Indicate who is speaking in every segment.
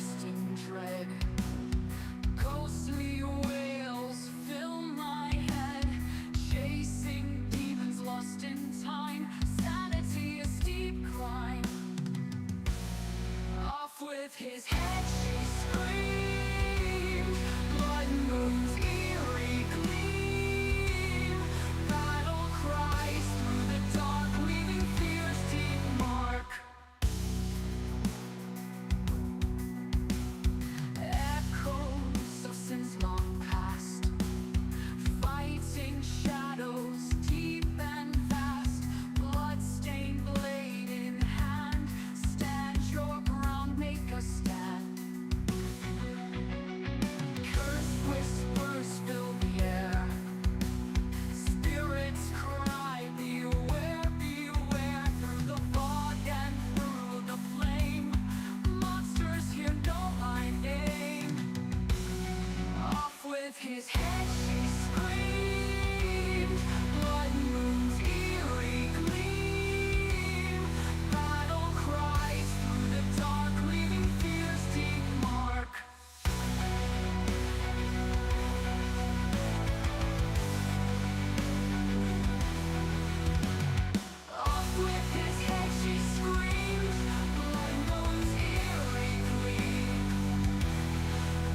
Speaker 1: casting dread. Ghostly wails fill my head, chasing demons lost in time. Sanity a steep climb. Off with his head she screamed. Blood moon's eerie gleam. Battle cries through the dark, leaving fear's deep mark. Echoes of sins long past, fighting shadows deep and vast. Blood-stained blade in hand, stand your ground, make a stand. Cursed whispers fill the air, spirits cry, beware, beware. Through the fog and through the flame, monsters here know my name. Off with his head she screamed. Blood moon's eerie gleam. Battle cries through the dark, leaving fear's deep mark. Off with his head she screamed. Blood moon's eerie gleam.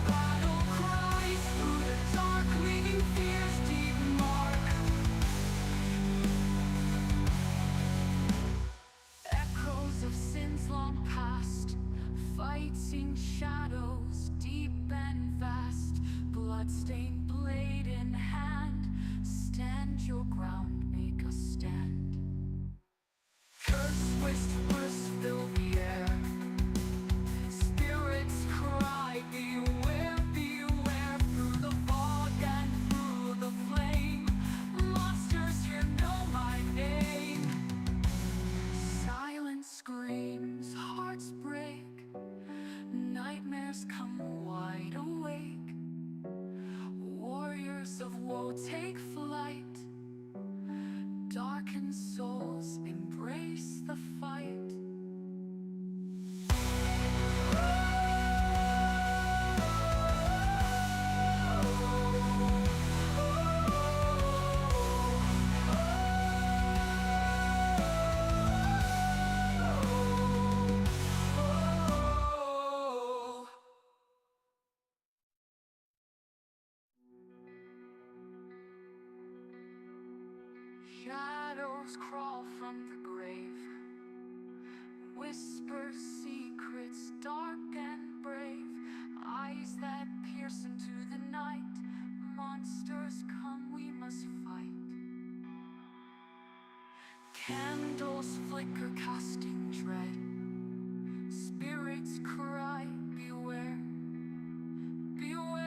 Speaker 1: Battle cries through the dark, leaving fear's deep mark. Echoes of sins long past, fighting shadows deep and vast. Bloodstained blade in hand, stand your ground, make a stand. Cursed whispers fill the air, spirits cry, beware, beware. Through the fog and through the flame, monsters here know my name. Silence screams, hearts break, nightmares come wide awake. Warriors of woe take flight, darkened souls embrace the fight. Shadows crawl from the grave, whisper secrets dark and brave. Eyes that pierce into the night, monsters come, we must fight. Candles flicker, casting dread, spirits cry, beware, beware.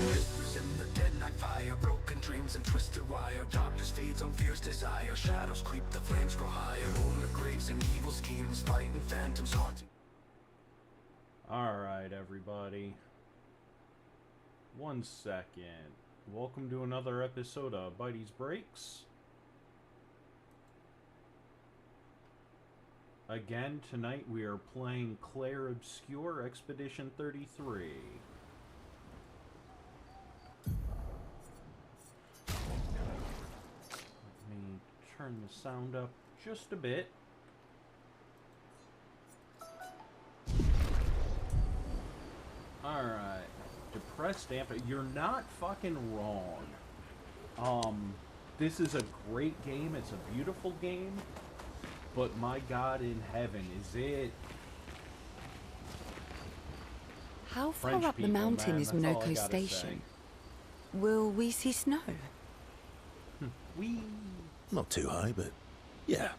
Speaker 2: Whispers in the dead night fire, broken dreams and twisted wire. Darkness feeds on fear's desire, shadows creep, the flames grow higher. Older graves and evil schemes, fighting phantoms haunting.
Speaker 3: Alright, everybody. 1 second. Welcome to another episode of Bitey's Breaks. Again, tonight we are playing Clair Obscure Expedition 33. Let me turn the sound up just a bit. Alright. Depressed Amp. You're not fucking wrong. This is a great game. It's a beautiful game. But my God in heaven, is it...
Speaker 4: How far
Speaker 3: French
Speaker 4: up the
Speaker 3: people,
Speaker 4: mountain
Speaker 3: man,
Speaker 4: is
Speaker 3: that's all I
Speaker 4: Minoko
Speaker 3: gotta
Speaker 4: Station? Will we see snow?
Speaker 3: Whee!
Speaker 5: Not too high, but yeah,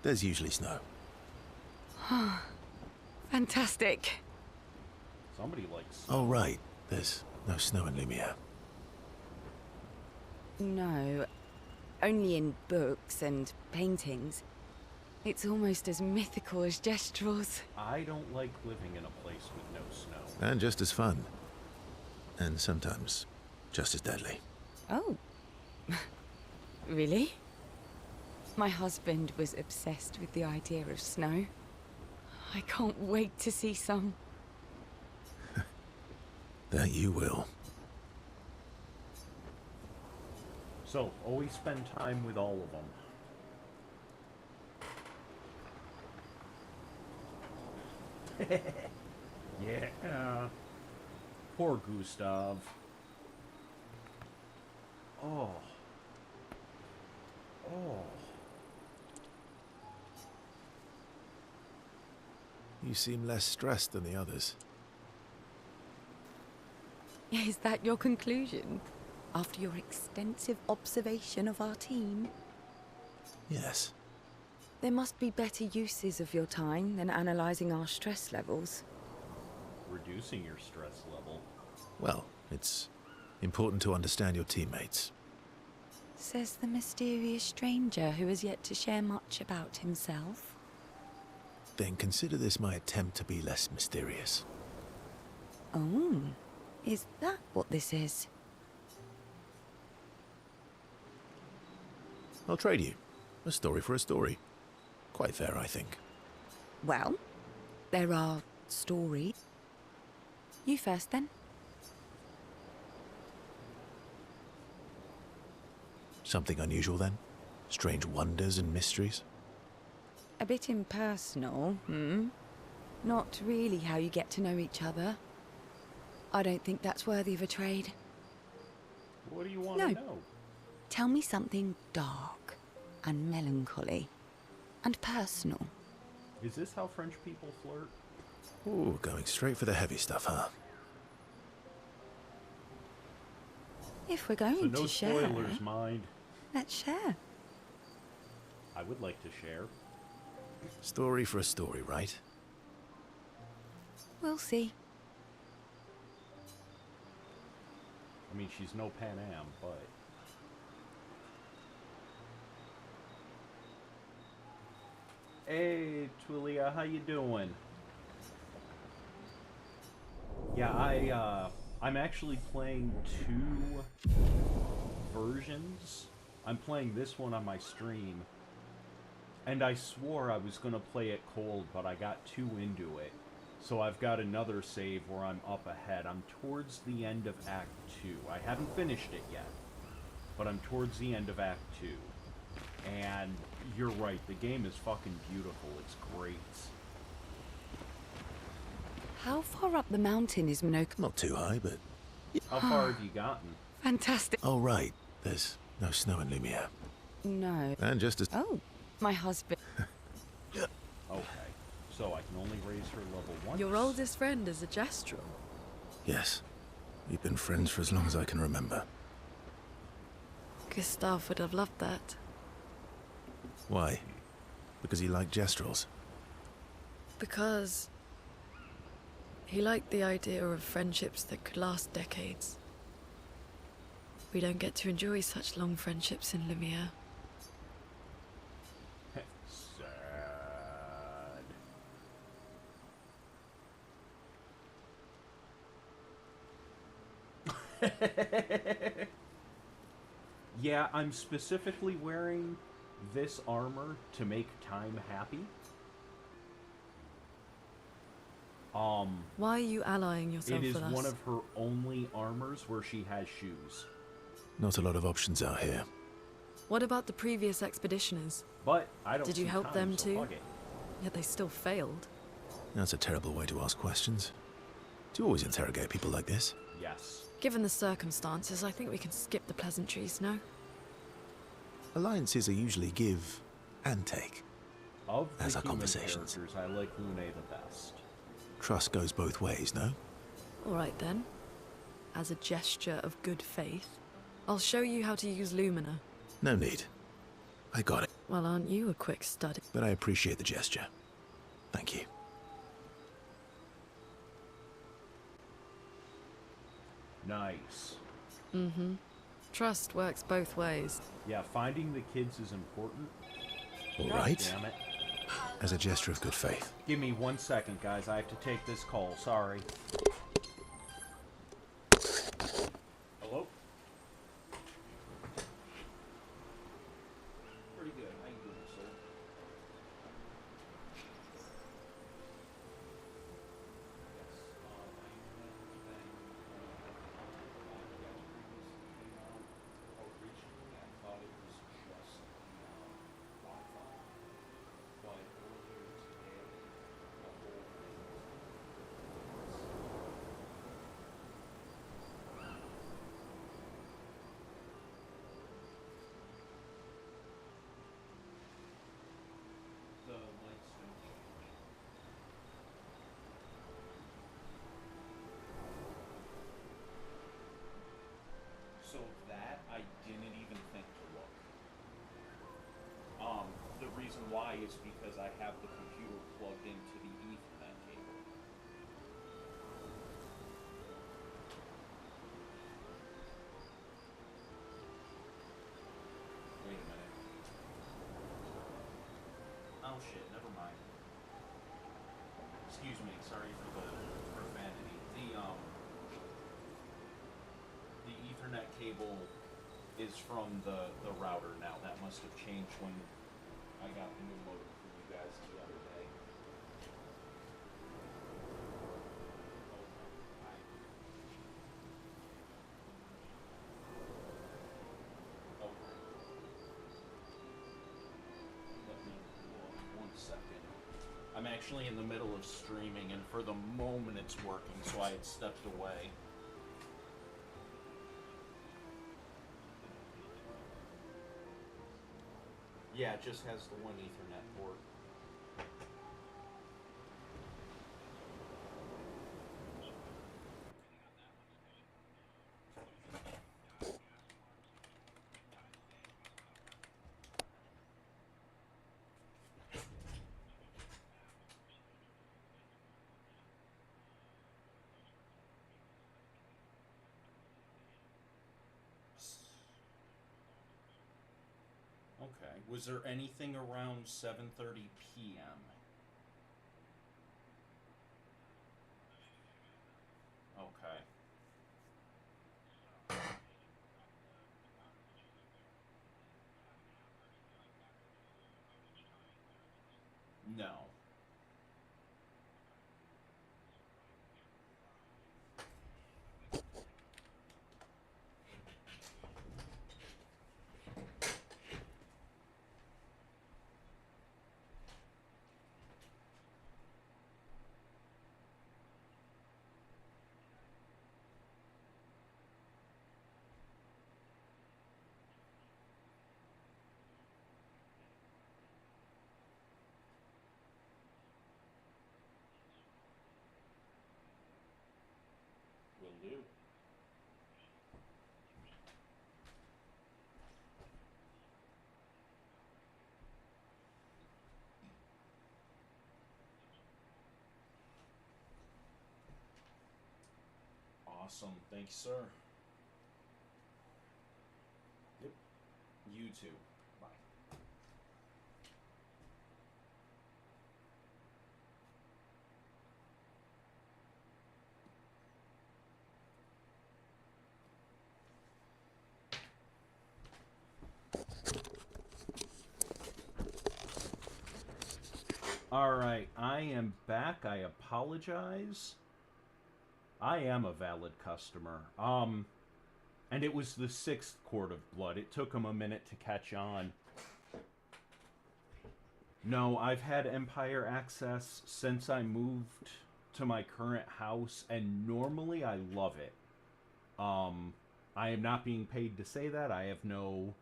Speaker 5: there's usually snow.
Speaker 4: Fantastic.
Speaker 3: Somebody likes...
Speaker 5: Oh, right. There's no snow in Lumiere.
Speaker 4: No. Only in books and paintings. It's almost as mythical as Gestrels.
Speaker 3: I don't like living in a place with no snow.
Speaker 5: And just as fun. And sometimes just as deadly.
Speaker 4: Oh. Really? My husband was obsessed with the idea of snow. I can't wait to see some.
Speaker 5: That you will.
Speaker 3: So, always spend time with all of them. Yeah. Poor Gustav. Oh. Oh.
Speaker 5: You seem less stressed than the others.
Speaker 4: Is that your conclusion? After your extensive observation of our team?
Speaker 5: Yes.
Speaker 4: There must be better uses of your time than analysing our stress levels.
Speaker 3: Reducing your stress level.
Speaker 5: Well, it's important to understand your teammates.
Speaker 4: Says the mysterious stranger who has yet to share much about himself.
Speaker 5: Then consider this my attempt to be less mysterious.
Speaker 4: Oh, is that what this is?
Speaker 5: I'll trade you. A story for a story. Quite fair, I think.
Speaker 4: Well, there are stories. You first, then.
Speaker 5: Something unusual, then? Strange wonders and mysteries?
Speaker 4: A bit impersonal, hmm? Not really how you get to know each other. I don't think that's worthy of a trade.
Speaker 3: What do you want to
Speaker 4: No.
Speaker 3: know?
Speaker 4: Tell me something dark and melancholy and personal.
Speaker 3: Is this how French people flirt?
Speaker 5: Ooh, going straight for the heavy stuff, huh?
Speaker 4: If we're
Speaker 3: So
Speaker 4: going
Speaker 3: no
Speaker 4: to share,
Speaker 3: spoilers, mind.
Speaker 4: let's share.
Speaker 3: I would like to share.
Speaker 5: Story for a story, right?
Speaker 4: We'll see.
Speaker 3: I mean, she's no Pan Am, but... Hey, Twillia, how you doing? Yeah, I'm actually playing 2 versions. I'm playing this one on my stream. And I swore I was gonna play it cold, but I got too into it. So I've got another save where I'm up ahead. I'm towards the end of Act 2. I haven't finished it yet, but I'm towards the end of Act 2. And you're right, the game is fucking beautiful. It's great.
Speaker 4: How far up the mountain is Minoka?
Speaker 5: Not too high, but...
Speaker 3: How far have you gotten?
Speaker 4: Fantastic.
Speaker 5: Oh, right. There's no snow in Lumiere.
Speaker 4: No.
Speaker 5: And just as...
Speaker 4: Oh, my husband.
Speaker 3: Okay, so I can only raise her level 1.
Speaker 6: Your oldest friend is a Gestrel.
Speaker 5: Yes. We've been friends for as long as I can remember.
Speaker 6: Gustav would have loved that.
Speaker 5: Why? Because he liked Gestrels?
Speaker 6: Because he liked the idea of friendships that could last decades. We don't get to enjoy such long friendships in Lumiere.
Speaker 3: Sad. Yeah, I'm specifically wearing this armor to make time happy.
Speaker 6: Why are you allying yourself
Speaker 3: It is
Speaker 6: with us?
Speaker 3: one of her only armors where she has shoes.
Speaker 5: Not a lot of options out here.
Speaker 6: What about the previous expeditioners?
Speaker 3: But I don't
Speaker 6: Did you
Speaker 3: see
Speaker 6: help
Speaker 3: time,
Speaker 6: them
Speaker 3: so
Speaker 6: too?
Speaker 3: fuck it.
Speaker 6: Yet they still failed.
Speaker 5: That's a terrible way to ask questions. Do you always interrogate people like this?
Speaker 3: Yes.
Speaker 6: Given the circumstances, I think we can skip the pleasantries, no?
Speaker 5: Alliances are usually give and take.
Speaker 3: Of the
Speaker 5: As our
Speaker 3: human
Speaker 5: conversations.
Speaker 3: characters, I like Lune the best.
Speaker 5: Trust goes both ways, no?
Speaker 6: Alright then. As a gesture of good faith, I'll show you how to use Lumina.
Speaker 5: No need. I got it.
Speaker 6: Well, aren't you a quick study?
Speaker 5: But I appreciate the gesture. Thank you.
Speaker 3: Nice.
Speaker 6: Trust works both ways.
Speaker 3: Yeah, finding the kids is important.
Speaker 5: All
Speaker 3: God
Speaker 5: right.
Speaker 3: damn it.
Speaker 5: As a gesture of good faith.
Speaker 3: Give me 1 second, guys. I have to take this call. Sorry. Hello? Pretty good. How you doing, sir? So that I didn't even think to look. The reason why is because I have the computer plugged into the Ethernet cable. Wait a minute. Oh shit, never mind. Excuse me, sorry for the profanity. The Ethernet cable is from the router now. That must have changed when I got the new modem for you guys the other day. Okay. Let me look 1 second. I'm actually in the middle of streaming, and for the moment it's working, so I had stepped away. Yeah, it just has the one Ethernet port. Okay. Was there anything around 7:30 p.m.? Okay. No. Will do. Awesome. Thank you, sir. Yep. You too. Bye. Alright, I am back. I apologize. I am a valid customer. And it was the 6th quart of blood. It took him a minute to catch on. No, I've had Empire access since I moved to my current house, and normally I love it. I am not being paid to say that. I have no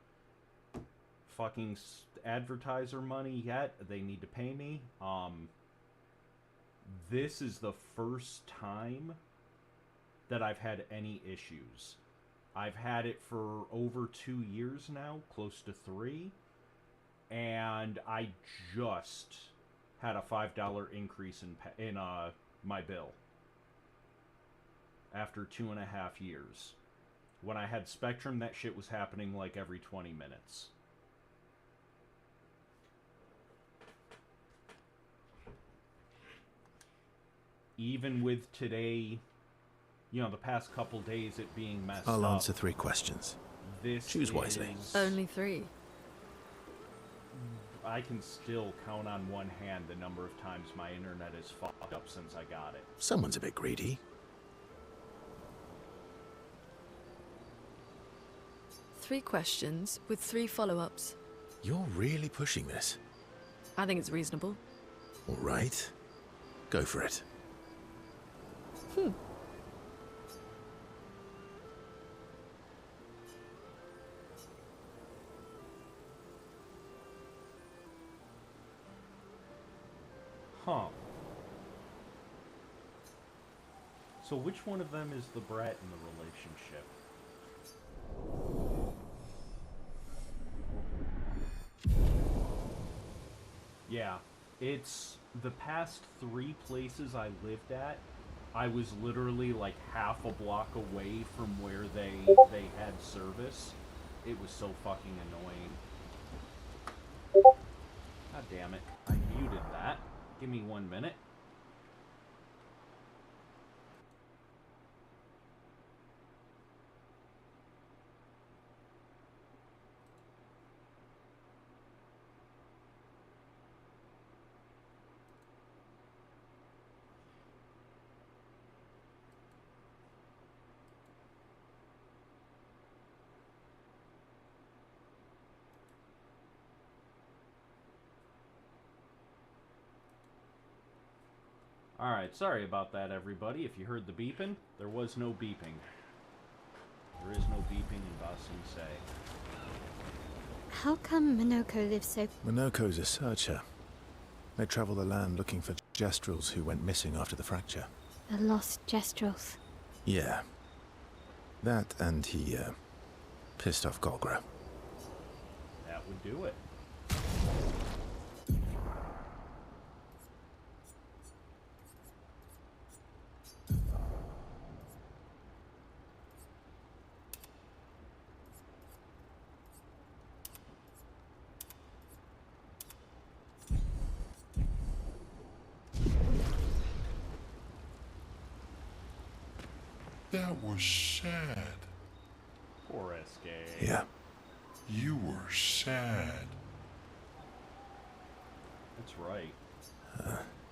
Speaker 3: fucking advertiser money yet. They need to pay me. This is the first time that I've had any issues. I've had it for over 2 years now, close to 3, and I just had a $5 increase in my bill after 2.5 years. When I had Spectrum, that shit was happening like every 20 minutes. Even with today, you know, the past couple days it being messed
Speaker 5: I'll
Speaker 3: up.
Speaker 5: answer 3 questions.
Speaker 3: This
Speaker 5: Choose wisely.
Speaker 3: is-
Speaker 6: Only 3.
Speaker 3: I can still count on one hand the number of times my internet is fucked up since I got it.
Speaker 5: Someone's a bit greedy.
Speaker 6: 3 questions with 3 follow-ups.
Speaker 5: You're really pushing this.
Speaker 6: I think it's reasonable.
Speaker 5: All right. Go for it.
Speaker 3: Huh. So which one of them is the brat in the relationship? Yeah, it's the past 3 places I lived at. I was literally like half a block away from where they had service. It was so fucking annoying. God damn it. I muted that. Give me 1 minute. Alright, sorry about that, everybody. If you heard the beeping, there was no beeping. There is no beeping in Ba Sing Se.
Speaker 7: How come Minoko lives so...
Speaker 5: Minoko's a searcher. They travel the land looking for Jestrels who went missing after the fracture.
Speaker 7: The lost Jestrels?
Speaker 5: Yeah. That and he, pissed off Golgra.
Speaker 3: That would do it.
Speaker 8: That was sad.
Speaker 3: Poor SK.
Speaker 5: Yeah.
Speaker 8: You were sad.
Speaker 3: That's right.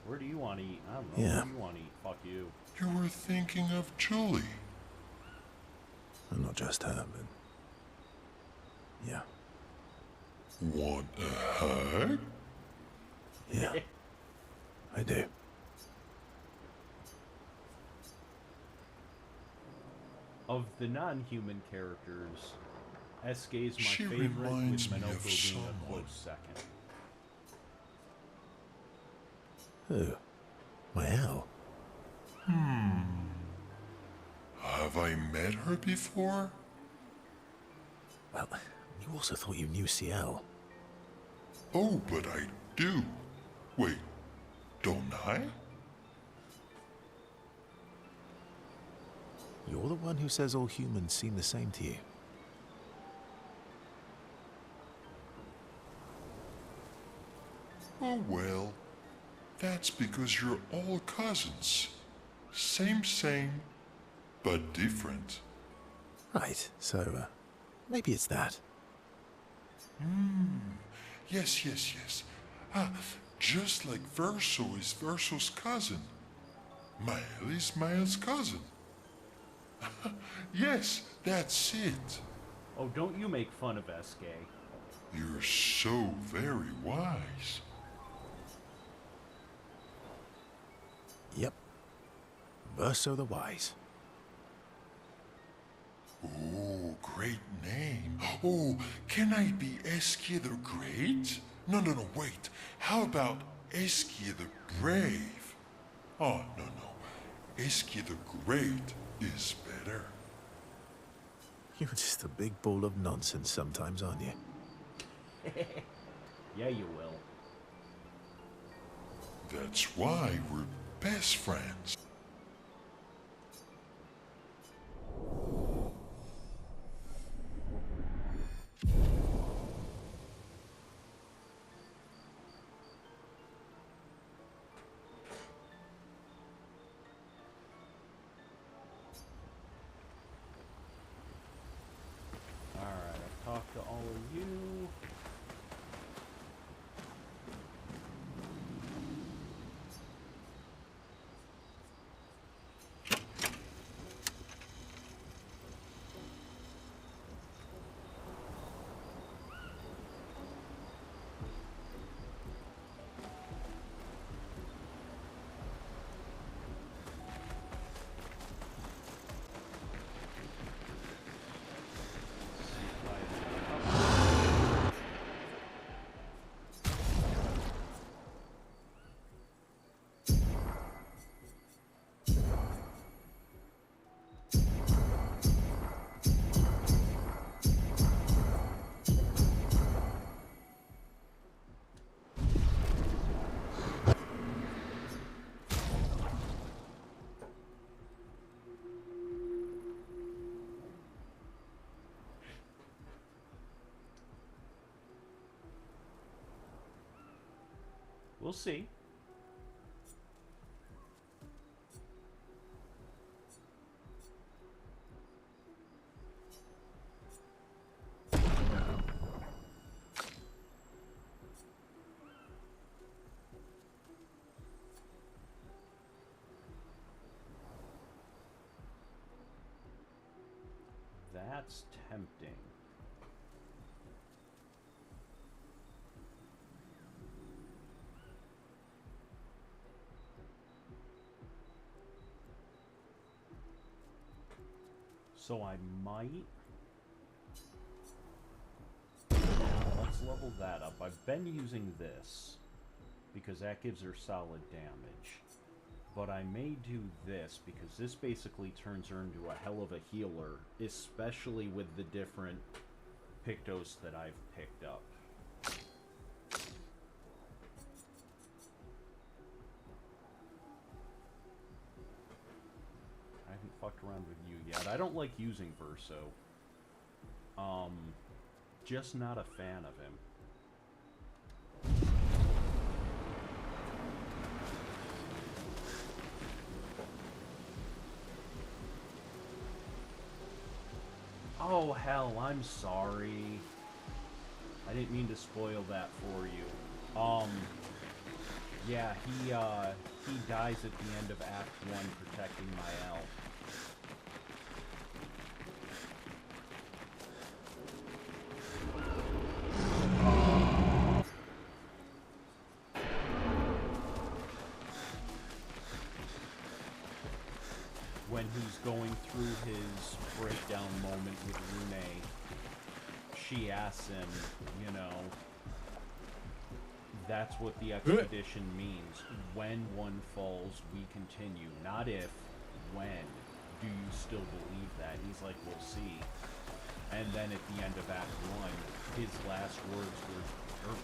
Speaker 3: Where do you want to eat? I don't know.
Speaker 5: Yeah.
Speaker 3: Where do you want to eat? Fuck you.
Speaker 8: You were thinking of Julie.
Speaker 5: And not just her, but... yeah.
Speaker 8: Want a hug?
Speaker 5: Yeah. I do.
Speaker 3: Of the non-human characters, SK is my
Speaker 8: She
Speaker 3: favorite, with
Speaker 8: reminds me
Speaker 3: Minoko
Speaker 8: of
Speaker 3: being a
Speaker 8: someone.
Speaker 3: close second.
Speaker 5: Who? My owl?
Speaker 8: Have I met her before?
Speaker 5: Well, you also thought you knew CL.
Speaker 8: Oh, but I do. Wait, don't I?
Speaker 5: You're the one who says all humans seem the same to you.
Speaker 8: Oh well, that's because you're all cousins. Same, but different.
Speaker 5: Right, so, maybe it's that.
Speaker 8: Yes. Ah, just like Verso is Verso's cousin. Mael is Mael's cousin. Yes, that's it.
Speaker 3: Oh, don't you make fun of SK.
Speaker 8: You're so very wise.
Speaker 5: Yep. Verso the Wise.
Speaker 8: Oh, great name. Oh, can I be Eskia the Great? No, wait. How about Eskia the Brave? Oh, no. Eskia the Great is better.
Speaker 5: You're just a big ball of nonsense sometimes, aren't you?
Speaker 3: Yeah, you will.
Speaker 8: That's why we're best friends.
Speaker 3: do. We'll see. That's tempting. So I might... Let's level that up. I've been using this, because that gives her solid damage. But I may do this, because this basically turns her into a hell of a healer, especially with the different Pictos that I've picked up. I haven't fucked around with you yet. I don't like using Verso. Just not a fan of him. Oh hell, I'm sorry. I didn't mean to spoil that for you. Yeah, he dies at the end of Act 1 protecting Mael. When he's going through his breakdown moment with Rune, she asks him, you know, that's what the expedition means. When one falls, we continue. Not if, when. Do you still believe that? He's like, we'll see. And then at the end of Act 1, his last words were...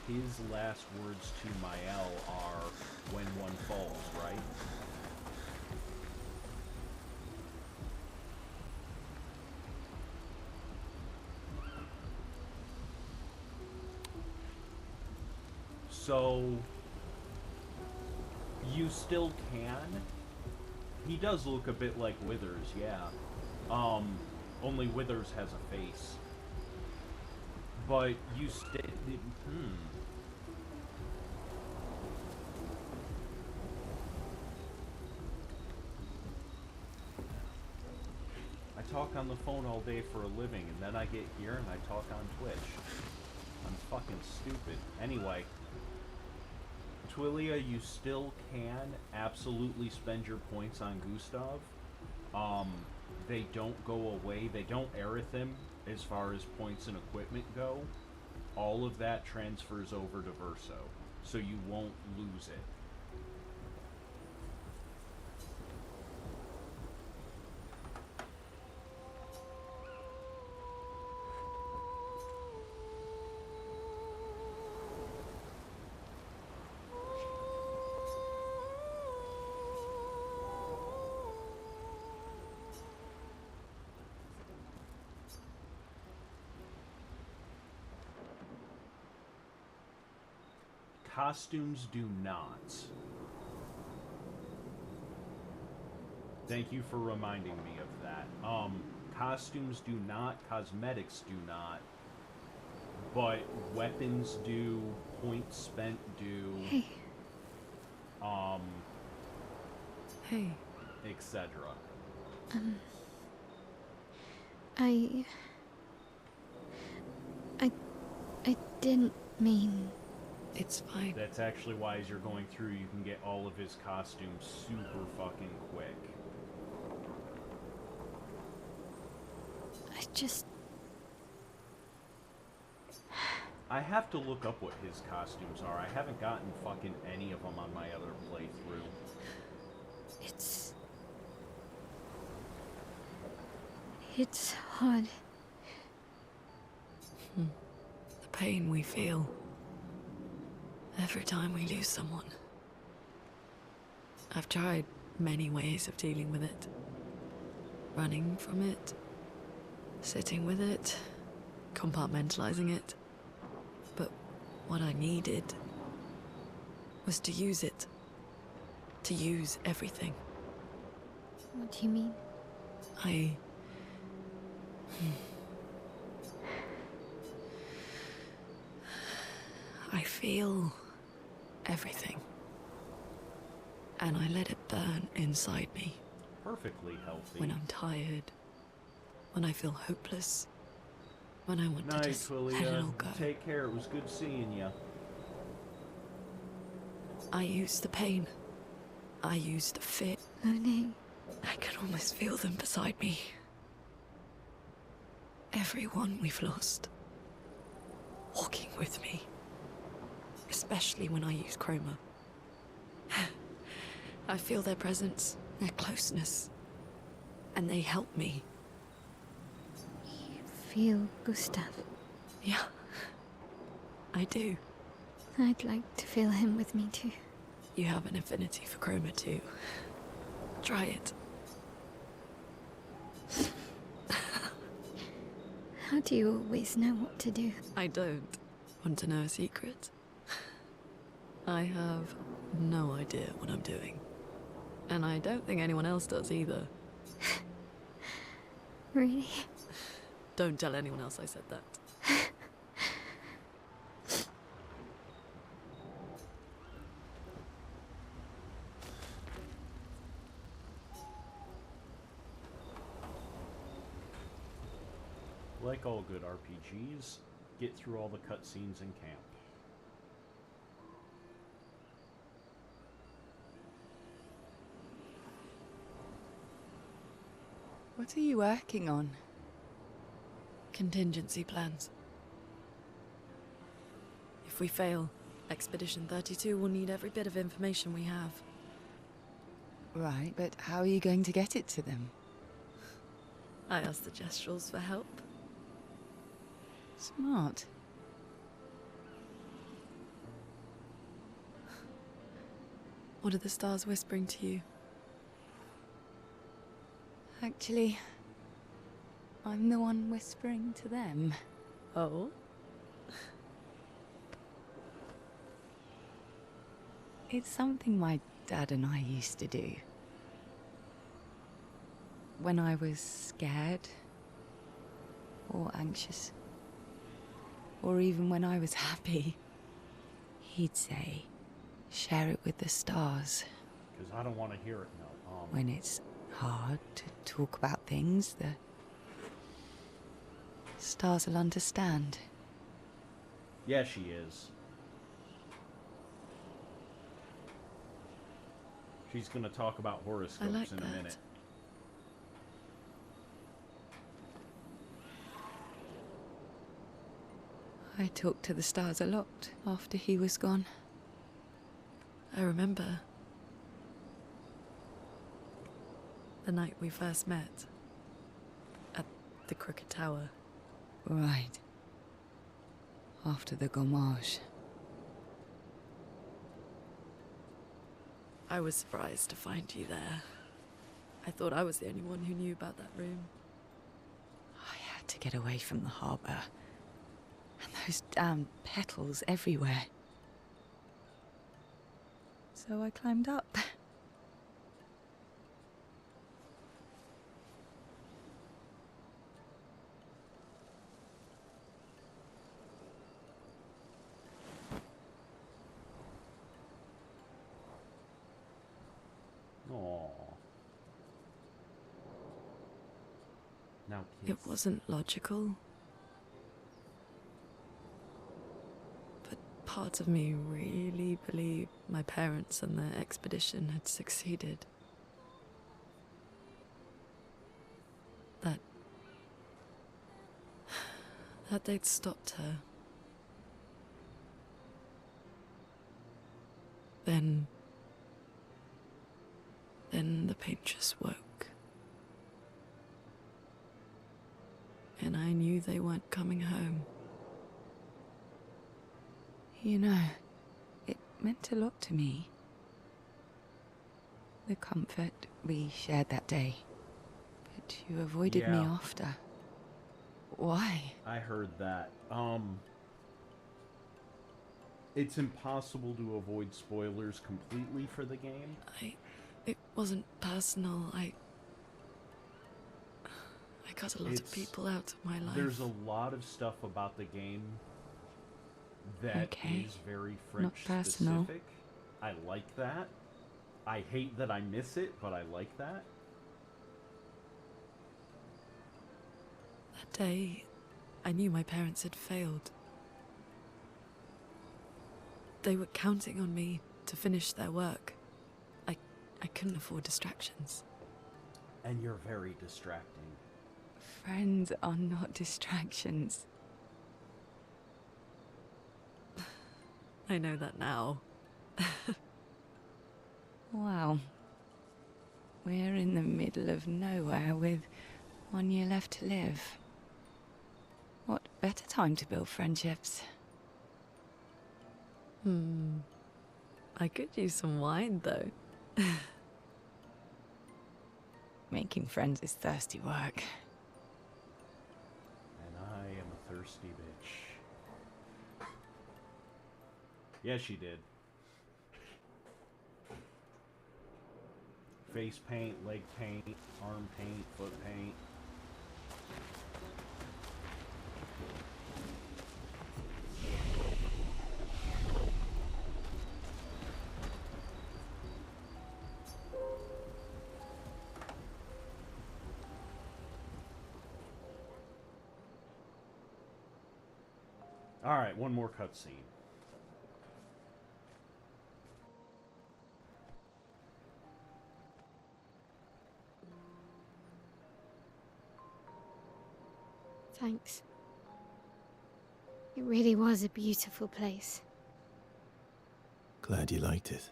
Speaker 3: his last words to Mael are, when one falls, right? So, you still can. He does look a bit like Withers, yeah. Only Withers has a face. But you I talk on the phone all day for a living, and then I get here and I talk on Twitch. I'm fucking stupid. Anyway. Twilia, you still can absolutely spend your points on Gustav. They don't go away. They don't aerith him as far as points and equipment go. All of that transfers over to Verso, so you won't lose it. Costumes do not. Thank you for reminding me of that. Costumes do not, cosmetics do not, but weapons do, points spent do,
Speaker 7: Hey,
Speaker 6: Hey,
Speaker 3: etc.
Speaker 7: I... I didn't mean...
Speaker 6: it's fine.
Speaker 3: That's actually why, as you're going through, you can get all of his costumes super fucking quick.
Speaker 7: I just...
Speaker 3: I have to look up what his costumes are. I haven't gotten fucking any of them on my other playthrough.
Speaker 7: It's hard.
Speaker 6: The pain we feel every time we lose someone. I've tried many ways of dealing with it. Running from it, sitting with it, compartmentalizing it. But what I needed was to use it. To use everything.
Speaker 7: What do you mean?
Speaker 6: I feel everything. And I let it burn inside me.
Speaker 3: Perfectly healthy.
Speaker 6: When I'm tired. When I feel hopeless. When I want to
Speaker 3: Night,
Speaker 6: just let it
Speaker 3: Willia.
Speaker 6: all go.
Speaker 3: Take care. It was good seeing you.
Speaker 6: I use the pain. I use the fear.
Speaker 7: Oh no.
Speaker 6: I can almost feel them beside me. Everyone we've lost. Walking with me. Especially when I use Chroma. I feel their presence, their closeness. And they help me.
Speaker 7: You feel Gustav.
Speaker 6: Yeah. I do.
Speaker 7: I'd like to feel him with me too.
Speaker 6: You have an affinity for Chroma too. Try it.
Speaker 7: How do you always know what to do?
Speaker 6: I don't. Want to know a secret? I have no idea what I'm doing. And I don't think anyone else does either.
Speaker 7: Really?
Speaker 6: Don't tell anyone else I said that.
Speaker 3: Like all good RPGs, get through all the cutscenes in camp.
Speaker 4: What are you working on?
Speaker 6: Contingency plans. If we fail, Expedition 32 will need every bit of information we have.
Speaker 4: Right, but how are you going to get it to them?
Speaker 6: I asked the Gestrals for help.
Speaker 4: Smart.
Speaker 6: What are the stars whispering to you?
Speaker 4: Actually, I'm the one whispering to them.
Speaker 6: Oh?
Speaker 4: It's something my dad and I used to do. When I was scared, or anxious, or even when I was happy, he'd say, share it with the stars.
Speaker 3: Because I don't want to hear it, no.
Speaker 4: When it's hard to talk about things, the stars will understand.
Speaker 3: Yeah, she is. She's going to talk about horoscopes
Speaker 6: like
Speaker 3: in a
Speaker 6: that.
Speaker 3: minute.
Speaker 4: I talked to the stars a lot after he was gone.
Speaker 6: I remember the night we first met at the Crooked Tower.
Speaker 4: Right. After the gommage.
Speaker 6: I was surprised to find you there. I thought I was the only one who knew about that room.
Speaker 4: I had to get away from the harbour. And those damn petals everywhere. So I climbed up.
Speaker 3: Now,
Speaker 6: It
Speaker 3: kids.
Speaker 6: wasn't logical. But part of me really believed my parents and their expedition had succeeded. That they'd stopped her. Then the paint just woke. And I knew they weren't coming home.
Speaker 4: You know, it meant a lot to me. The comfort we shared that day. But you avoided me
Speaker 3: Yeah.
Speaker 4: after. Why?
Speaker 3: I heard that. It's impossible to avoid spoilers completely for the game.
Speaker 6: It wasn't personal. I cut a lot of people out of my life.
Speaker 3: There's a lot of stuff about the game that
Speaker 4: Okay.
Speaker 3: is very
Speaker 4: Not
Speaker 3: French
Speaker 4: personal.
Speaker 3: specific. I like that. I hate that I miss it, but I like that.
Speaker 6: That day, I knew my parents had failed. They were counting on me to finish their work. I couldn't afford distractions.
Speaker 3: And you're very distracting.
Speaker 4: Friends are not distractions.
Speaker 6: I know that now.
Speaker 4: Wow. We're in the middle of nowhere with 1 year left to live. What better time to build friendships?
Speaker 6: I could use some wine, though.
Speaker 4: Making friends is thirsty work.
Speaker 3: And I am a thirsty bitch. Yeah, she did. Face paint, leg paint, arm paint, foot paint. Alright, one more cutscene.
Speaker 7: Thanks. It really was a beautiful place.
Speaker 5: Glad you liked it.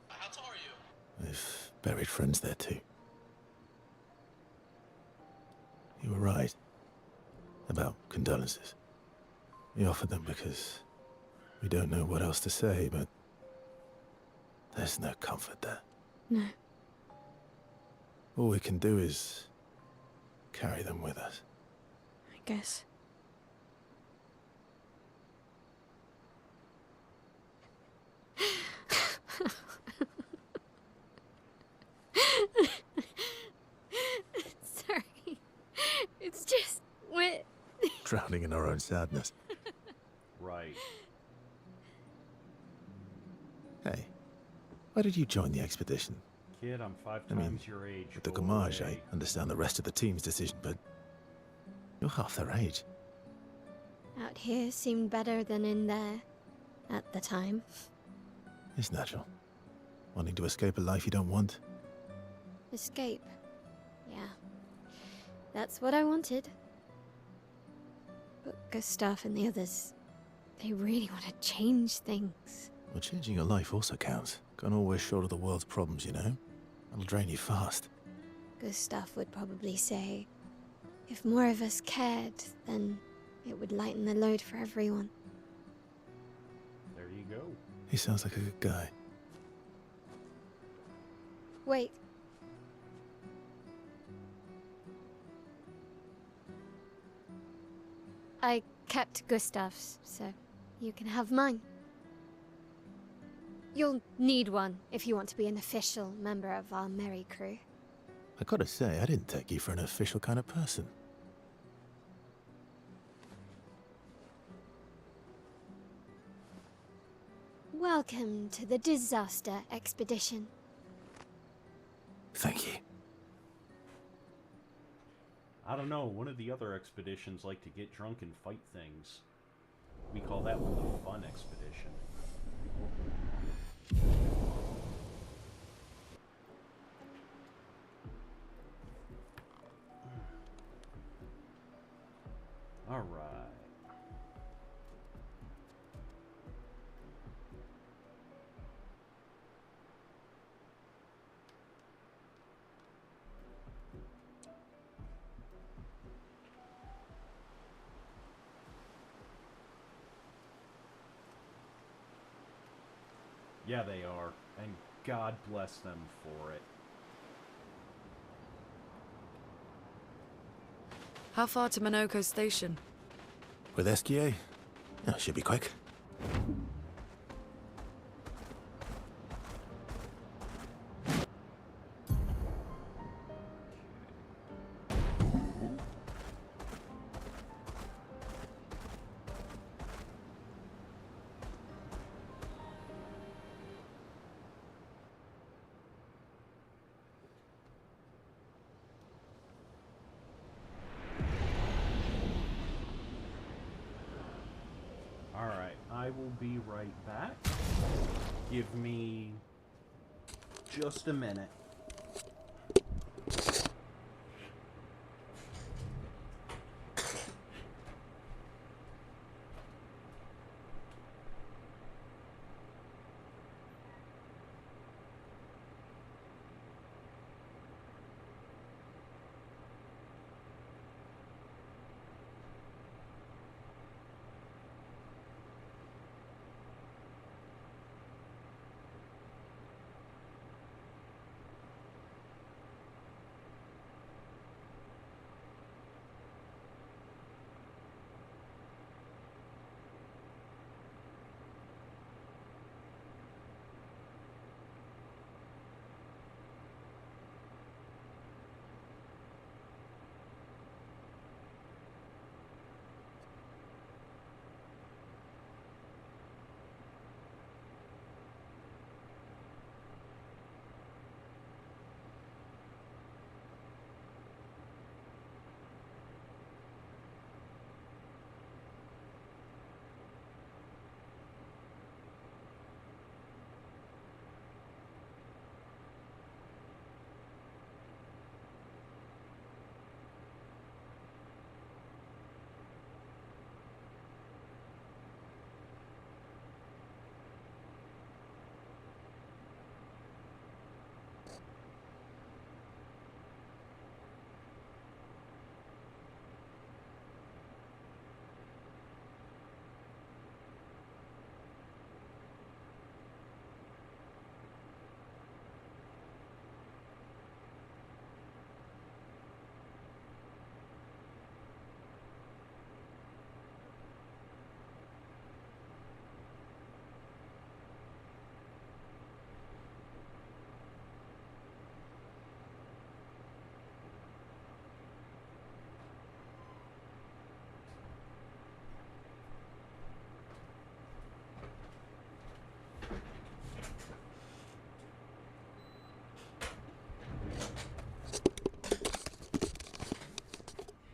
Speaker 9: How tall are you?
Speaker 5: I've buried friends there too. You were right about condolences. We offered them because we don't know what else to say, but there's no comfort there.
Speaker 7: No.
Speaker 5: All we can do is carry them with us.
Speaker 7: I guess. Sorry. It's just wet.
Speaker 5: Drowning in our own sadness.
Speaker 3: Right.
Speaker 5: Hey, why did you join the expedition?
Speaker 3: Kid, I'm 5
Speaker 5: I mean,
Speaker 3: times your age.
Speaker 5: With the
Speaker 3: Go
Speaker 5: Gamage,
Speaker 3: away.
Speaker 5: I understand the rest of the team's decision, but you're half their age.
Speaker 7: Out here seemed better than in there. At the time.
Speaker 5: It's natural. Wanting to escape a life you don't want.
Speaker 7: Escape. Yeah. That's what I wanted. But Gustav and the others, they really want to change things.
Speaker 5: Well, changing your life also counts. Can't always shoulder the world's problems, you know? That'll drain you fast.
Speaker 7: Gustav would probably say, if more of us cared, then it would lighten the load for everyone.
Speaker 3: There you go.
Speaker 5: He sounds like a good guy.
Speaker 7: Wait. I kept Gustav's, so you can have mine. You'll need one if you want to be an official member of our merry crew.
Speaker 5: I gotta say, I didn't take you for an official kind of person.
Speaker 7: Welcome to the disaster expedition.
Speaker 5: Thank you.
Speaker 3: I don't know, one of the other expeditions like to get drunk and fight things. We call that one the fun expedition. All right. Yeah, they are, and God bless them for it.
Speaker 6: How far to Minoko Station?
Speaker 5: With SKA? Oh, should be quick.
Speaker 3: Alright, I will be right back. Give me just a minute.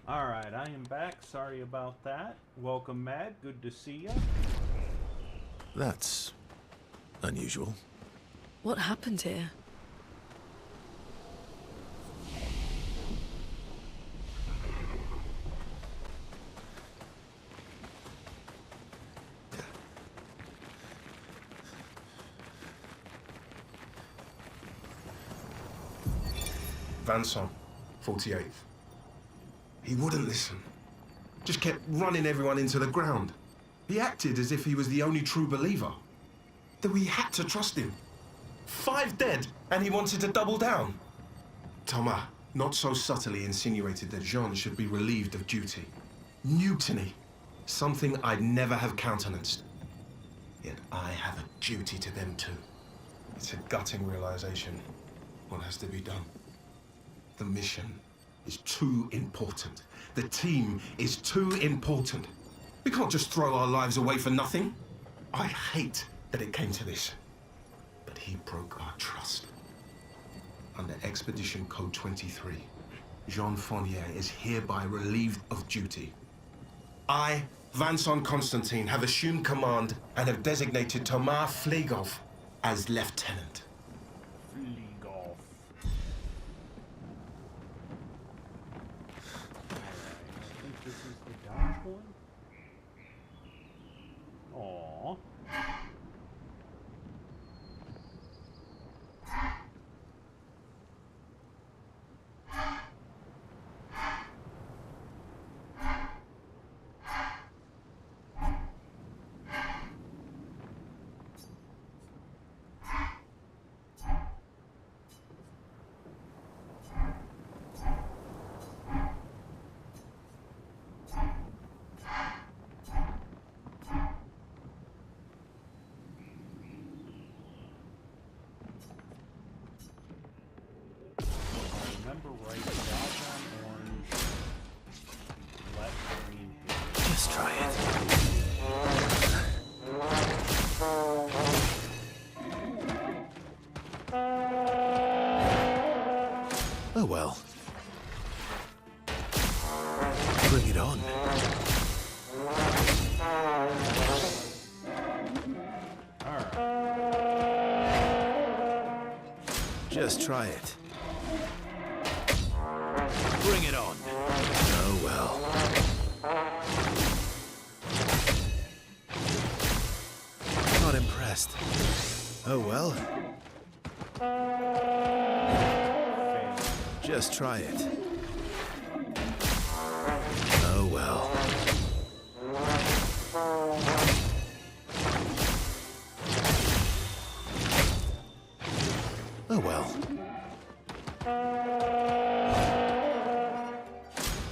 Speaker 3: Alright, I am back. Sorry about that. Welcome, Mad. Good to see you.
Speaker 5: That's unusual.
Speaker 6: What happened here?
Speaker 10: Vanson, 48th. He wouldn't listen. Just kept running everyone into the ground. He acted as if he was the only true believer. That we had to trust him. 5 dead, and he wanted to double down. Thomas, not so subtly insinuated that Jean should be relieved of duty. Mutiny. Something I'd never have countenanced. Yet I have a duty to them too. It's a gutting realization. What has to be done? The mission is too important. The team is too important. We can't just throw our lives away for nothing. I hate that it came to this. But he broke our trust. Under Expedition Code 23, Jean Fournier is hereby relieved of duty. I, Vincent Constantine, have assumed command and have designated Thomas Flegov as lieutenant.
Speaker 3: Flegov. Alright, I think this is the dodge one. Aww. Remember right, dodge on orange, left green here.
Speaker 5: Just try it. Oh well. Bring it on.
Speaker 3: Alright.
Speaker 5: Just try it. Bring it on. Oh well. Not impressed. Oh well. Just try it. Oh well. Oh well.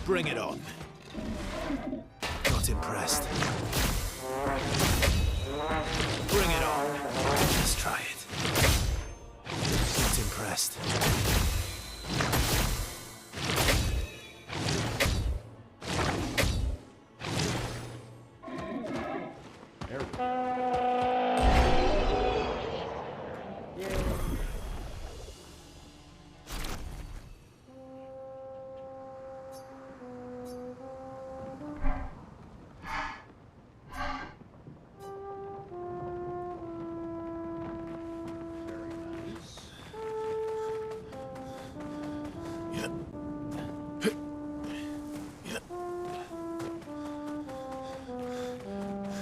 Speaker 5: Bring it on. Not impressed. Bring it on. Just try it. Not impressed.
Speaker 3: There we go. Very nice.
Speaker 5: Yeah. Yeah.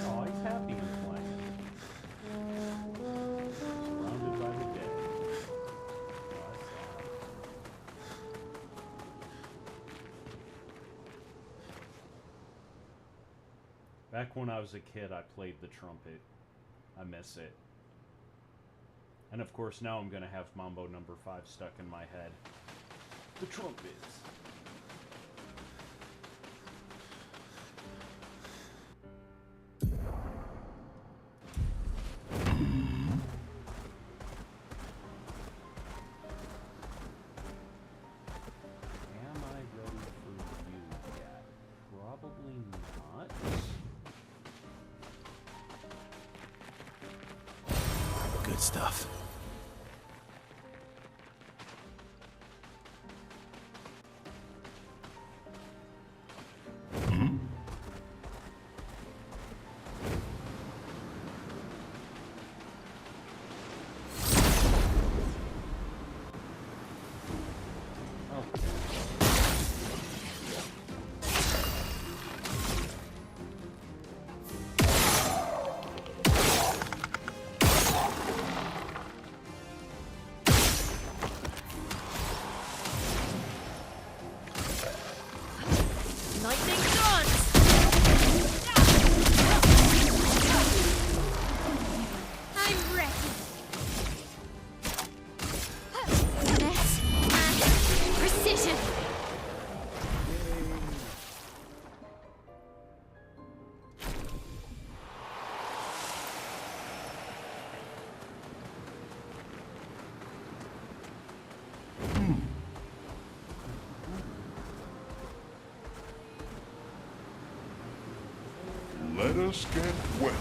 Speaker 3: Oh, he's happy and playing. Surrounded by the dead. Oh, that's sad. Back when I was a kid, I played the trumpet. I miss it. And of course, now I'm gonna have Mambo number 5 stuck in my head. The trumpet. Am I ready for you yet? Probably not.
Speaker 5: Good stuff.
Speaker 6: Lightning dance!
Speaker 7: I'm ready. Finesse and precision.
Speaker 8: Let us get wet.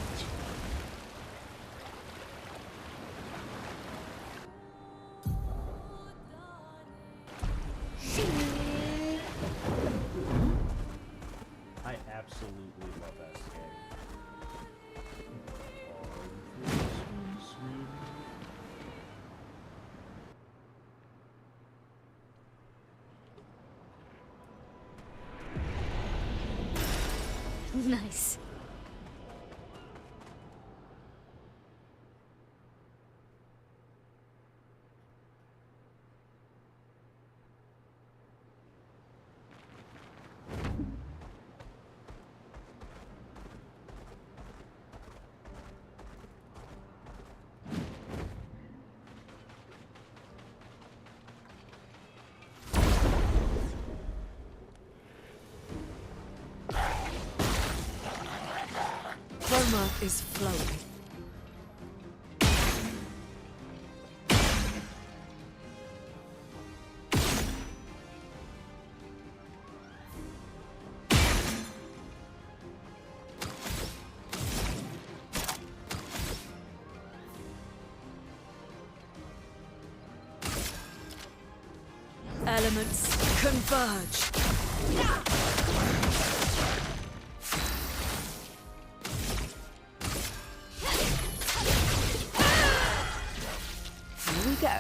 Speaker 3: absolutely love SK.
Speaker 7: Nice.
Speaker 6: Roma is flowing. Elements converge.
Speaker 4: Here we go.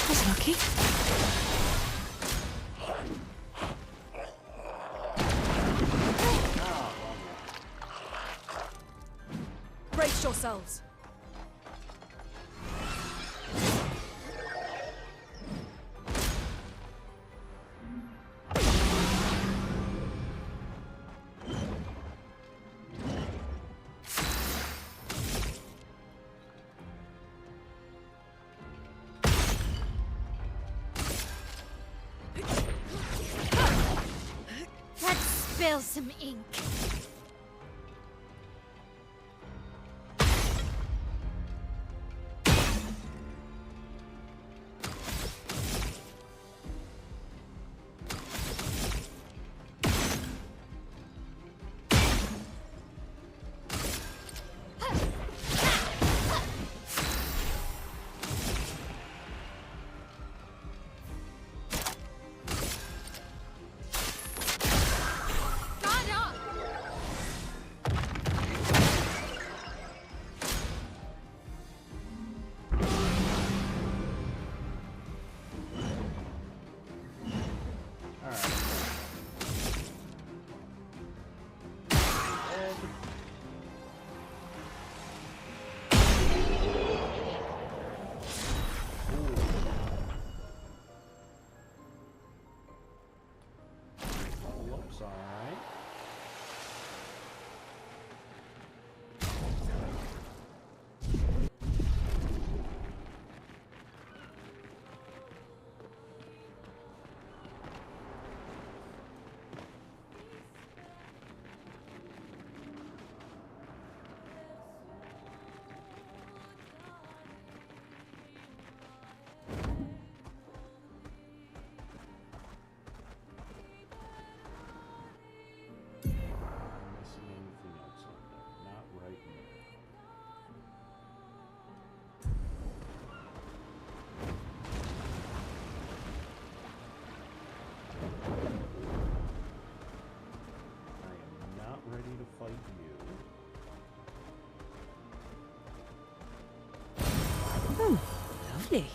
Speaker 4: That's lucky.
Speaker 6: Brace yourselves.
Speaker 7: Let's spill some ink.
Speaker 3: Whoops, alright. Missing anything else on there? Not right now. I am not ready to fight you.
Speaker 4: Oh, lovely.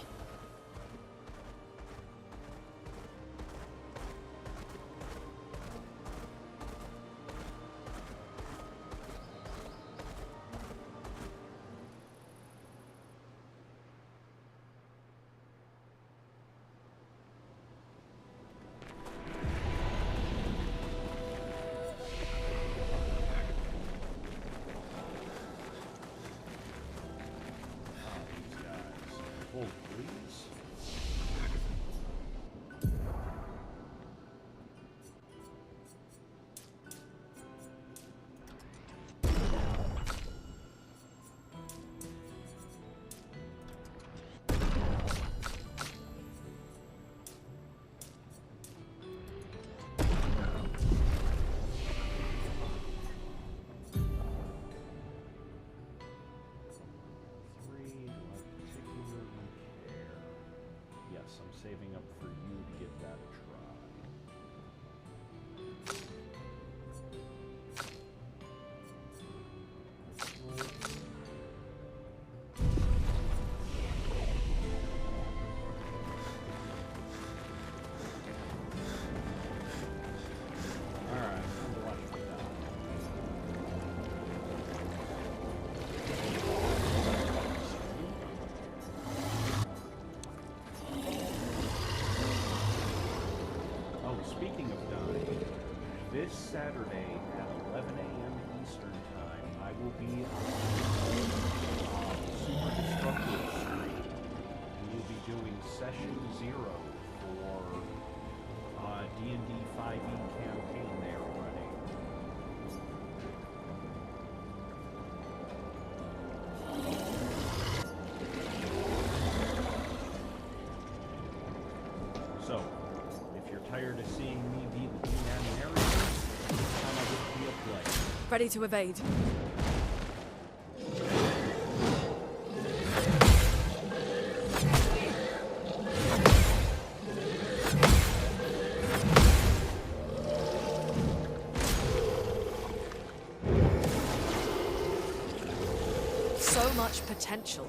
Speaker 3: These guys. Hold, please. saving up for you to give that a try. Alright, time to watch me die. Oh, speaking of dying, this Saturday at 11 a.m. Eastern Time, I will be on Super Destructive Street. We will be doing Session 0 for D&D 5e campaign they're running. So, if you're tired of seeing me be the DM narrator, this time I get to be a player.
Speaker 6: Ready to evade. So much potential.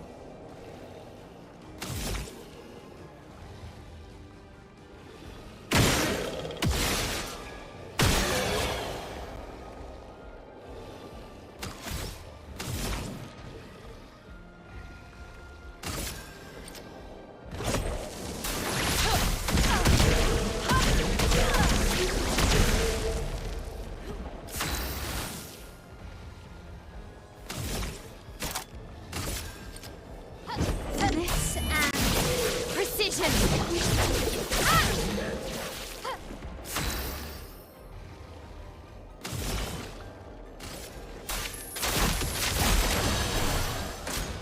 Speaker 7: Finesse and precision.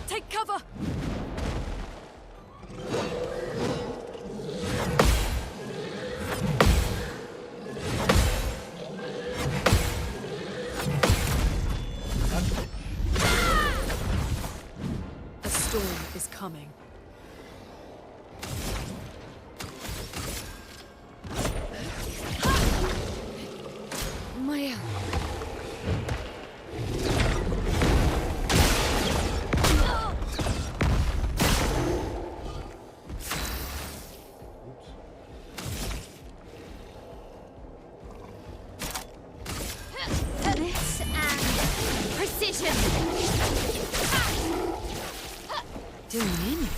Speaker 6: Take cover! A storm is coming.
Speaker 7: Maya. Finesse and precision. Doing in.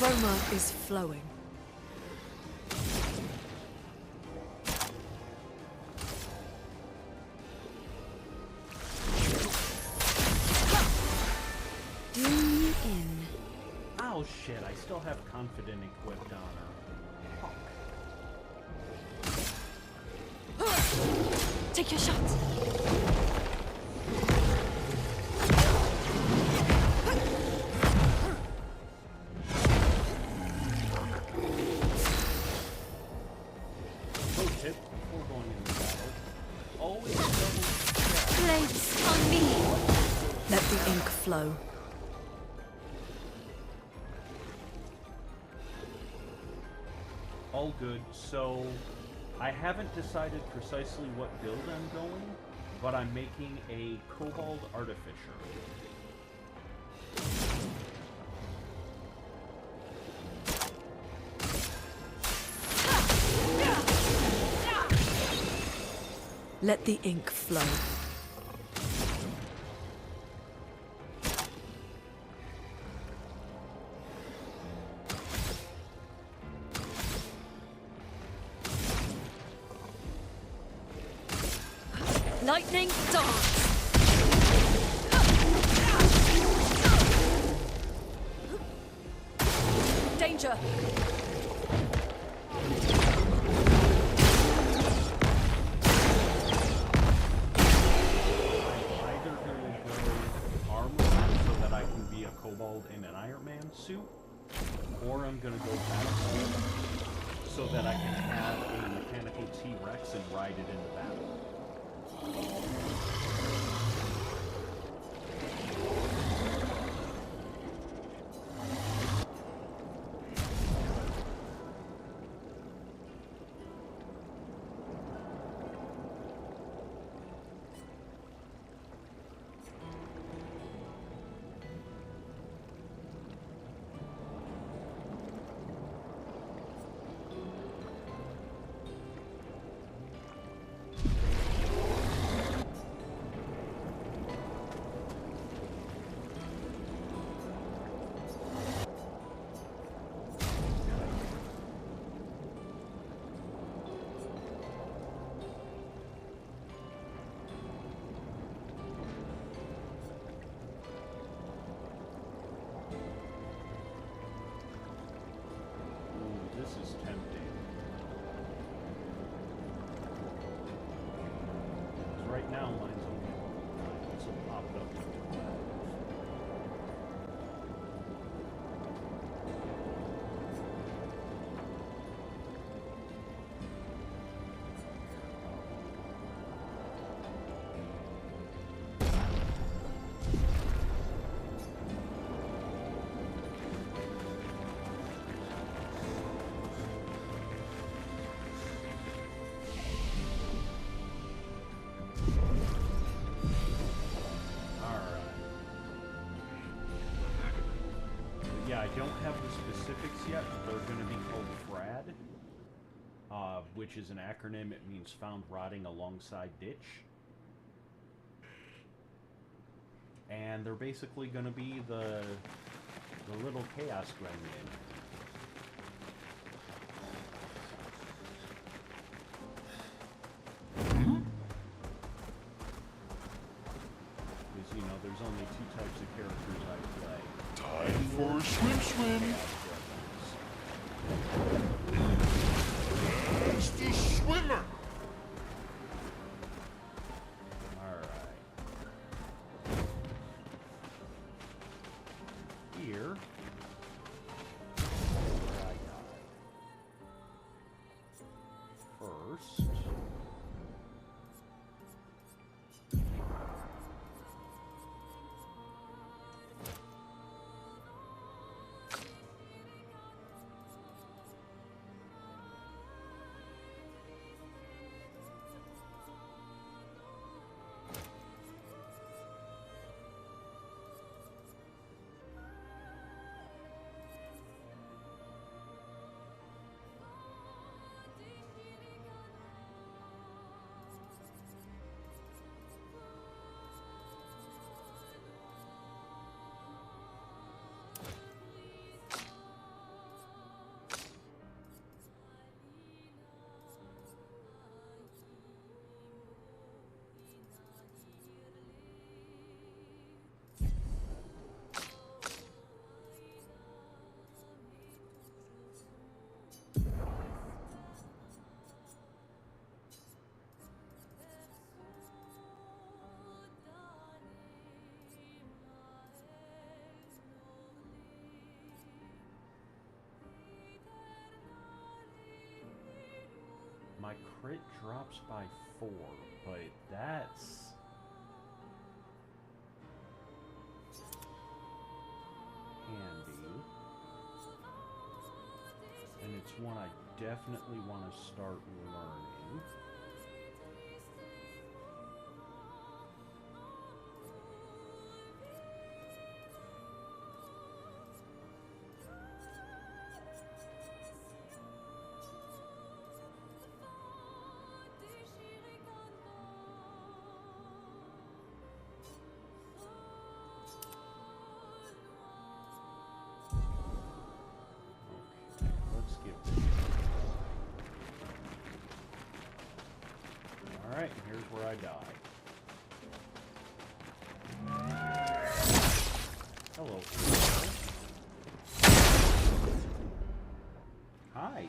Speaker 6: Chroma is flowing.
Speaker 7: Doing you in.
Speaker 3: Oh shit, I still have Confident equipped on her.
Speaker 6: Take your shot.
Speaker 3: Pro tip before going into battle, always double check.
Speaker 7: Blades on me.
Speaker 6: Let the ink flow.
Speaker 3: All good. So, I haven't decided precisely what build I'm going, but I'm making a Kobold Artificer.
Speaker 6: Let the ink flow. Lightning dance.
Speaker 3: installed in an Iron Man suit, or I'm gonna go Battlefield so that I can have a mechanical T-Rex and ride it into battle. This is tempting. 'Cause right now mine's only 9, so pop it up to 12. Yeah, I don't have the specifics yet, but they're going to be called FRAD, which is an acronym. It means found rotting alongside ditch. And they're basically going to be the little chaos gremlin. Because, you know, there's only 2 types of characters I play.
Speaker 8: Time for a swim. It's the swimmer.
Speaker 3: Alright. Here. Where I got. First. My crit drops by 4, but that's handy. And it's one I definitely want to start learning. Alright, here's where I die. Hello. Hi.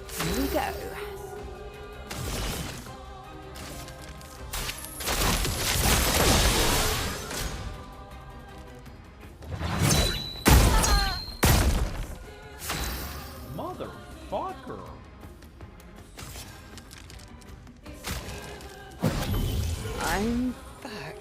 Speaker 4: Here we go. I'm back.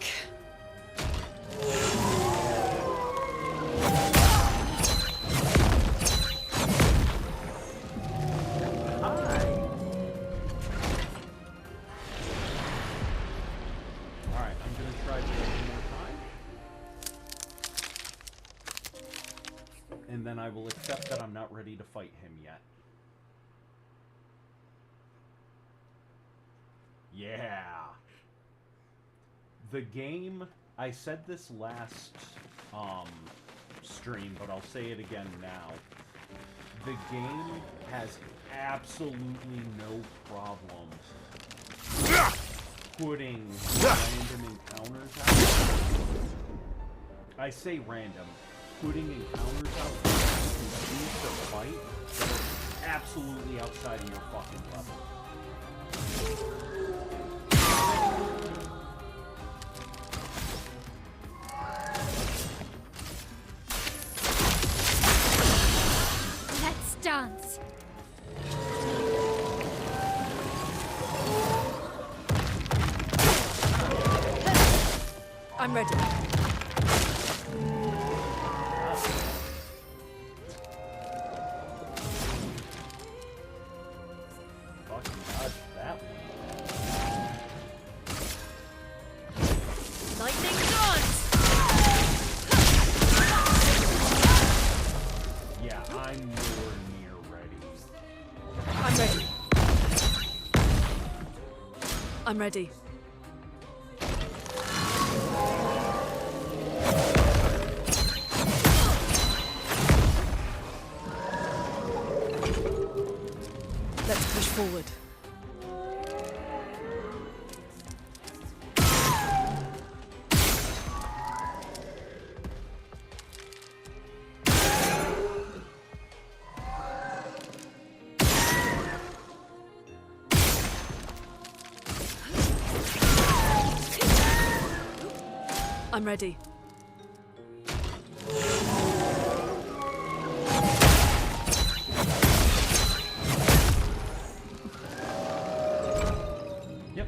Speaker 3: Alright, I'm gonna try this one more time. And then I will accept that I'm not ready to fight him yet. Yeah. The game, I said this last stream, but I'll say it again now. The game has absolutely no problem putting random encounters out. I say random. Putting encounters out that you can choose to fight that are absolutely outside of your fucking level.
Speaker 7: Let's dance.
Speaker 6: I'm ready.
Speaker 3: Fucking dodge that one.
Speaker 6: Lightning dance!
Speaker 3: Yeah, I'm nowhere near ready.
Speaker 6: I'm ready. I'm ready. Let's push forward. I'm ready.
Speaker 3: Yep.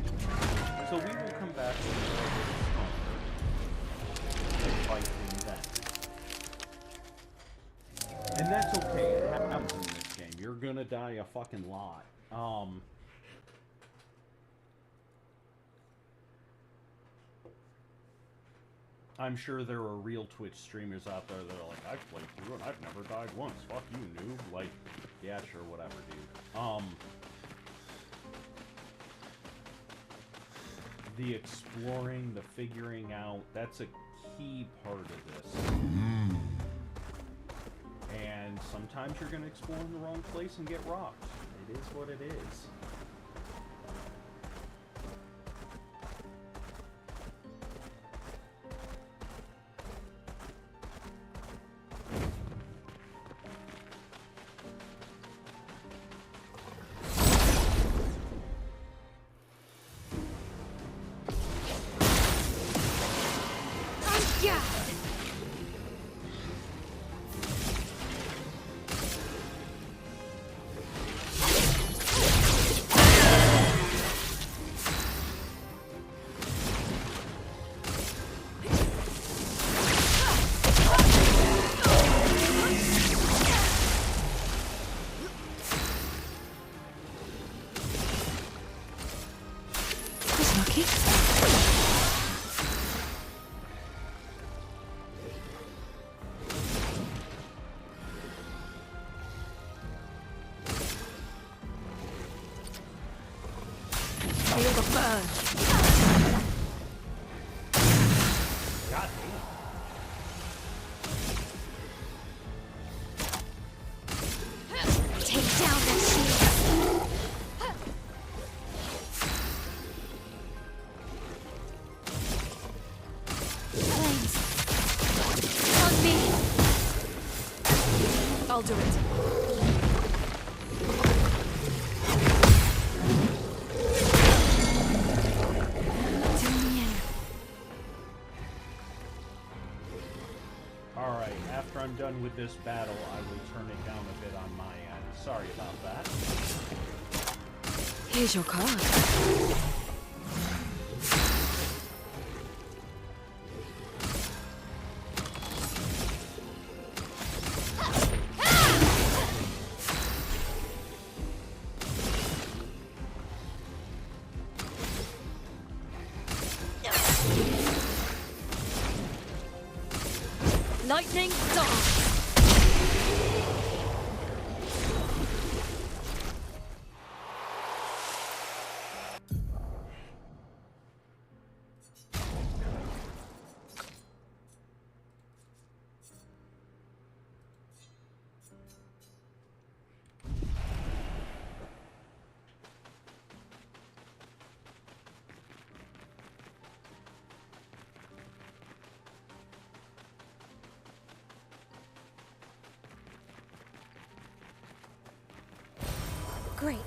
Speaker 3: So we will come back and fight him then. And that's okay. It happens in this game. You're gonna die a fucking lot. I'm sure there are real Twitch streamers out there that are like, I've played through and I've never died once. Fuck you, noob. Like, yeah, sure, whatever, dude. The exploring, the figuring out, that's a key part of this. And sometimes you're gonna explore in the wrong place and get rocked. It is what it is.
Speaker 7: Yeah.
Speaker 4: That's lucky.
Speaker 6: Feel the burn.
Speaker 3: God damn.
Speaker 7: Take down that shield. Flames. On me.
Speaker 6: I'll do it.
Speaker 7: Till the end.
Speaker 3: Alright, after I'm done with this battle, I will turn it down a bit on my end. Sorry about that.
Speaker 4: Here's your card.
Speaker 6: Lightning dance!
Speaker 7: Great.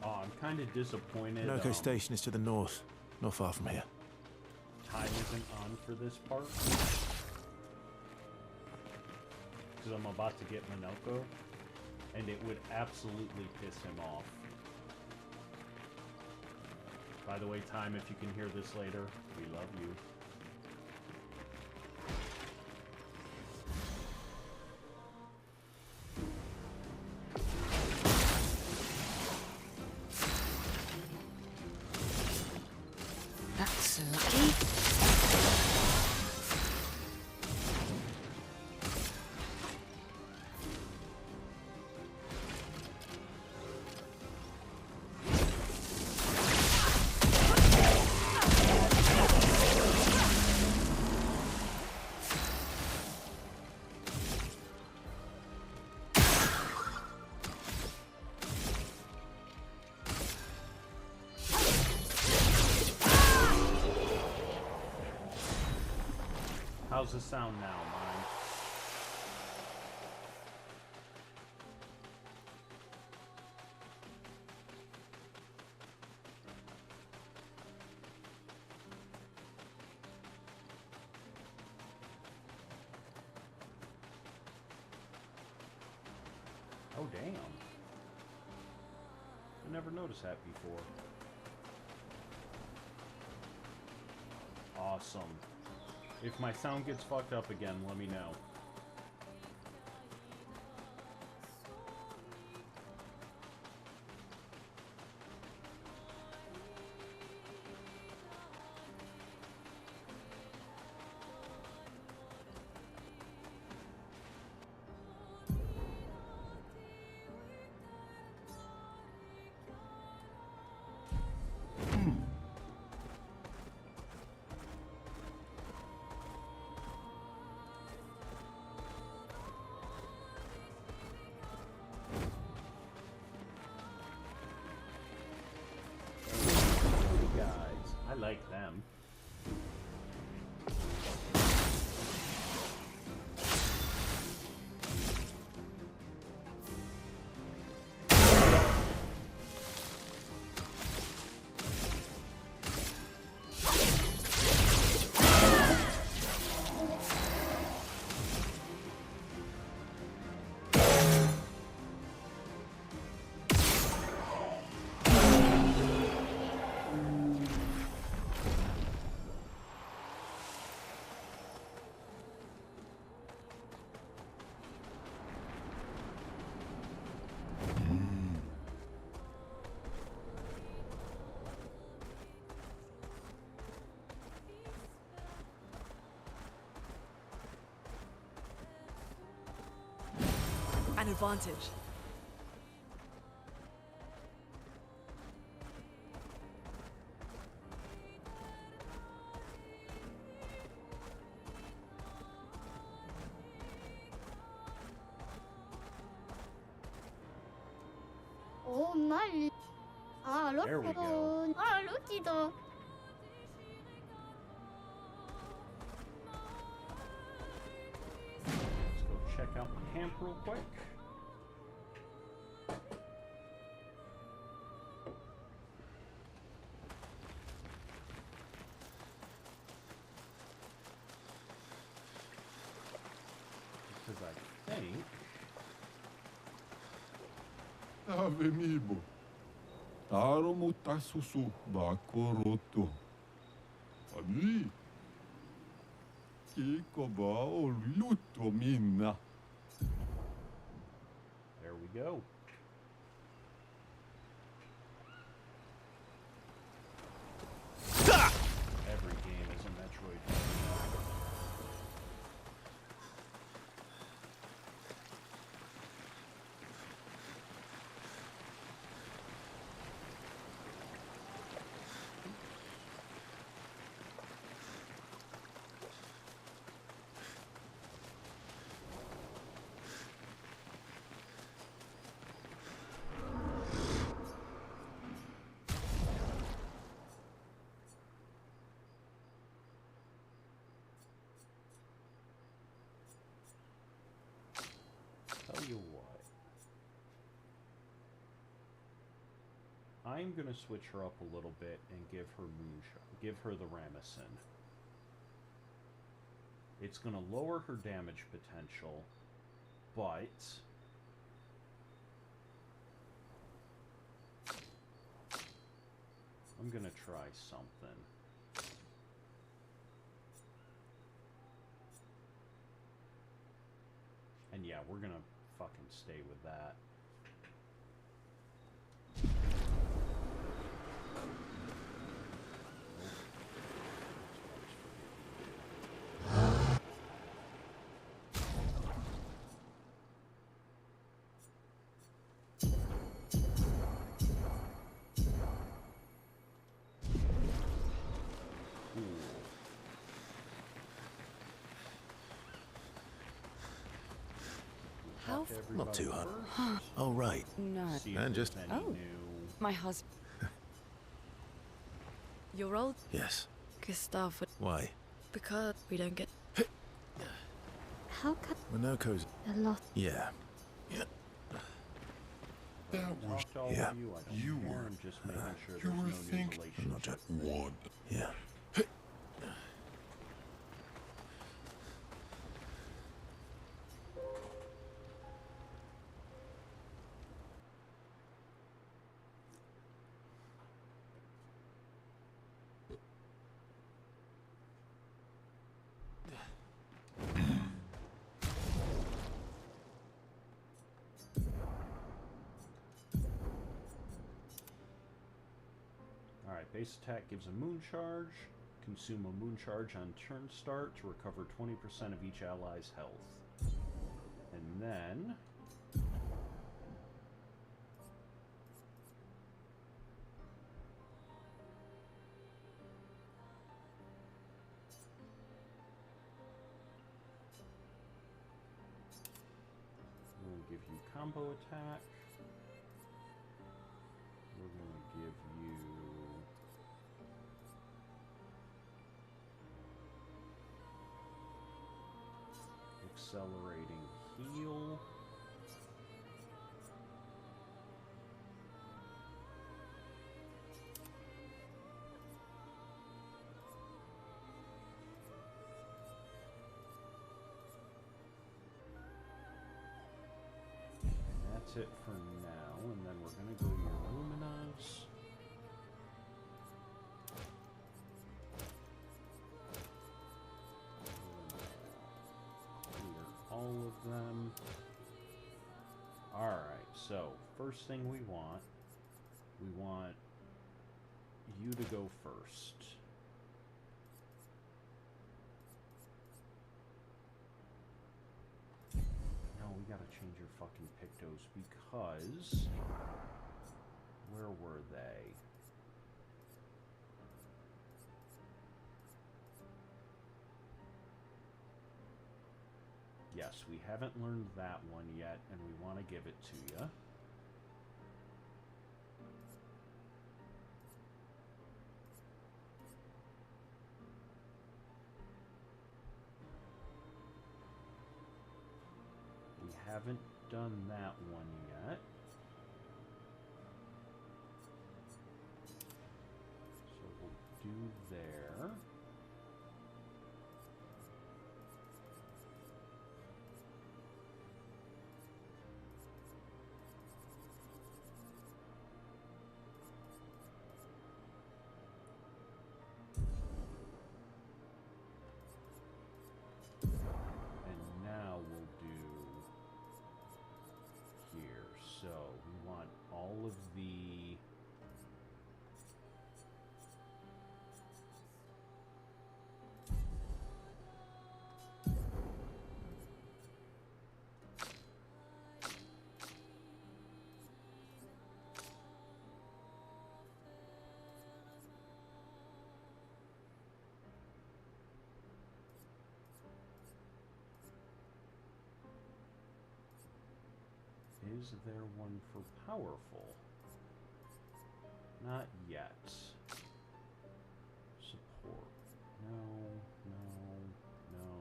Speaker 3: Oh, I'm kind of disappointed.
Speaker 5: Noco Station is to the north, not far from here.
Speaker 3: Time isn't on for this part. Because I'm about to get Minoko, and it would absolutely piss him off. By the way, Time, if you can hear this later, we love you.
Speaker 4: That's lucky.
Speaker 3: How's the sound now, mine? Oh, damn. I never noticed that before. Awesome. If my sound gets fucked up again, let me know. I like them.
Speaker 6: An advantage.
Speaker 7: Oh my. Ah, look.
Speaker 3: There we go.
Speaker 7: Ah, looky-doo.
Speaker 3: Let's go check out my camp real quick. Because I think...
Speaker 8: Avemibo. Taro mutasusu bakoroto. Abi.
Speaker 3: There we go. Every game is a Metroid. Tell you what. I'm gonna switch her up a little bit and give her Moonshot. Give her the Ramison. It's gonna lower her damage potential, but I'm gonna try something. And yeah, we're gonna fucking stay with that.
Speaker 6: How?
Speaker 5: Not too hard. Oh, right.
Speaker 4: No.
Speaker 5: And just...
Speaker 4: Oh. My husband.
Speaker 6: You're old,
Speaker 5: Yes.
Speaker 6: Gustav, would-
Speaker 5: Why?
Speaker 6: because we don't get.
Speaker 7: How come
Speaker 5: Minoko's...
Speaker 7: a lot?
Speaker 5: Yeah.
Speaker 8: That was
Speaker 3: Talk to all
Speaker 5: Yeah.
Speaker 3: of you. I don't
Speaker 8: You
Speaker 3: care.
Speaker 8: were-
Speaker 3: I'm just making sure
Speaker 8: you
Speaker 3: there's
Speaker 8: were
Speaker 3: no new
Speaker 8: thinking-
Speaker 5: I'm not
Speaker 3: relationship.
Speaker 8: one.
Speaker 5: Yeah.
Speaker 3: Alright, base attack gives a moon charge. Consume a moon charge on turn start to recover 20% of each ally's health. And then... we'll give you combo attack. We're going to give you... accelerating heal. That's it for now, and then we're gonna go to your Luminas. Clear all of them. Alright, so first thing we want you to go first. No, we gotta change your fucking Pictos because... where were they? Yes, we haven't learned that one yet, and we want to give it to you. We haven't done that one yet. So we'll do there. Is there one for powerful? Not yet. Support. No, no, no.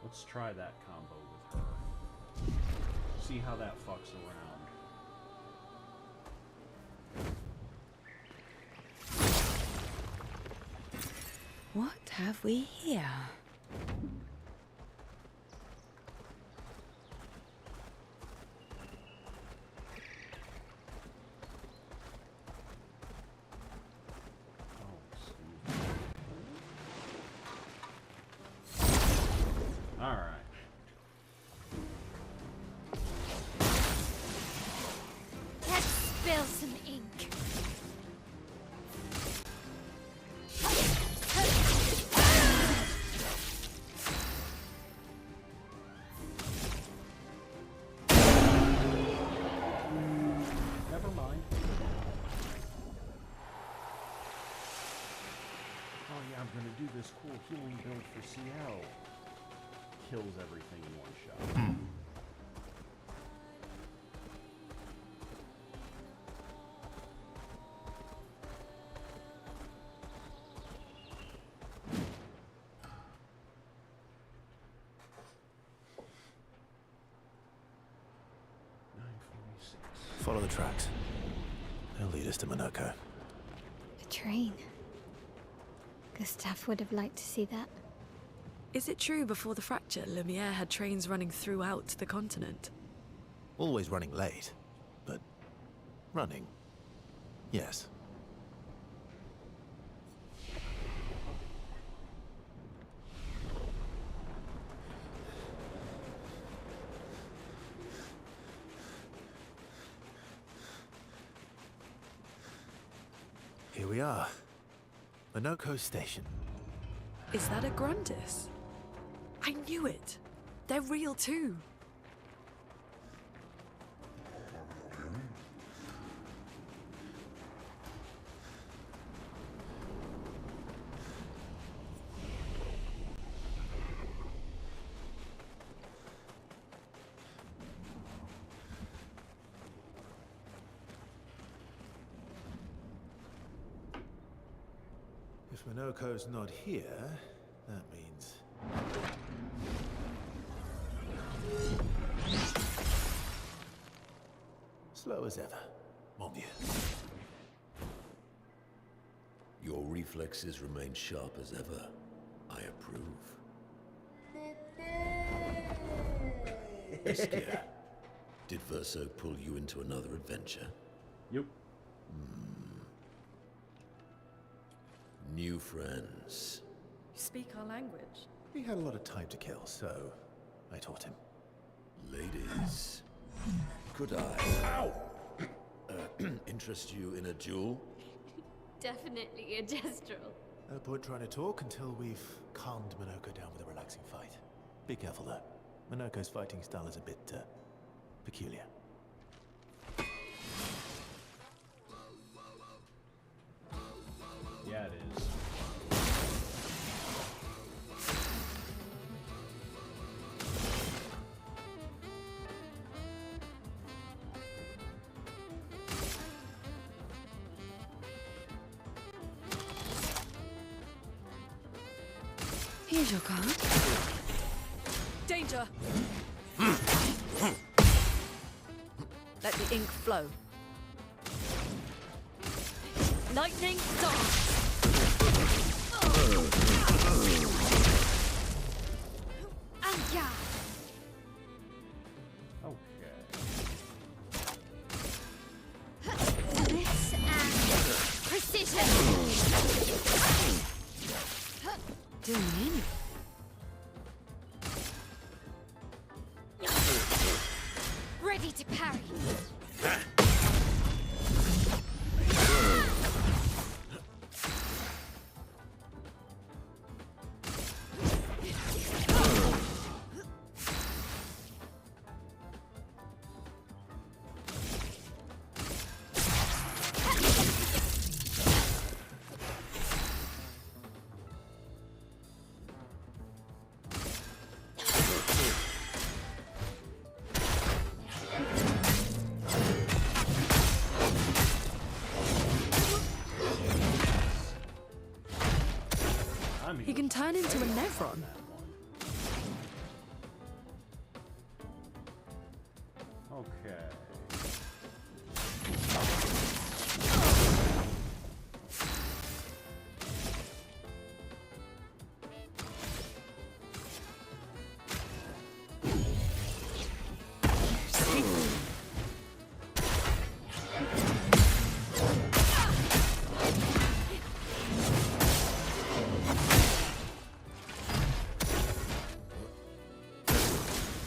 Speaker 3: Let's try that combo with her. See how that fucks around.
Speaker 4: What have we here?
Speaker 7: Spill some ink.
Speaker 3: Never mind. Oh yeah, I'm gonna do this cool healing build for CL. Kills everything in one shot.
Speaker 5: Follow the tracks. They'll lead us to Monaco.
Speaker 7: A train. Gustav would have liked to see that.
Speaker 6: Is it true before the fracture, Lumiere had trains running throughout the continent?
Speaker 5: Always running late, but running, yes. Here we are. Monaco Station.
Speaker 6: Is that a Grundis? I knew it! They're real too!
Speaker 5: If Monaco's not here, that means... slow as ever, mon vieux.
Speaker 11: Your reflexes remain sharp as ever. I approve. Eskia, did Verso pull you into another adventure?
Speaker 3: Yep.
Speaker 11: New friends.
Speaker 6: You speak our language?
Speaker 5: He had a lot of time to kill, so I taught him.
Speaker 11: Ladies, could I interest you in a duel?
Speaker 7: Definitely a Destral.
Speaker 5: No point trying to talk until we've calmed Monaco down with a relaxing fight. Be careful though. Monaco's fighting style is a bit peculiar.
Speaker 3: Yeah, it is.
Speaker 4: Here's your card.
Speaker 6: Danger! Let the ink flow. Lightning dance!
Speaker 7: This and precision.
Speaker 4: Doing anything.
Speaker 7: Ready to parry.
Speaker 6: He can turn into a Nevron.
Speaker 3: Okay.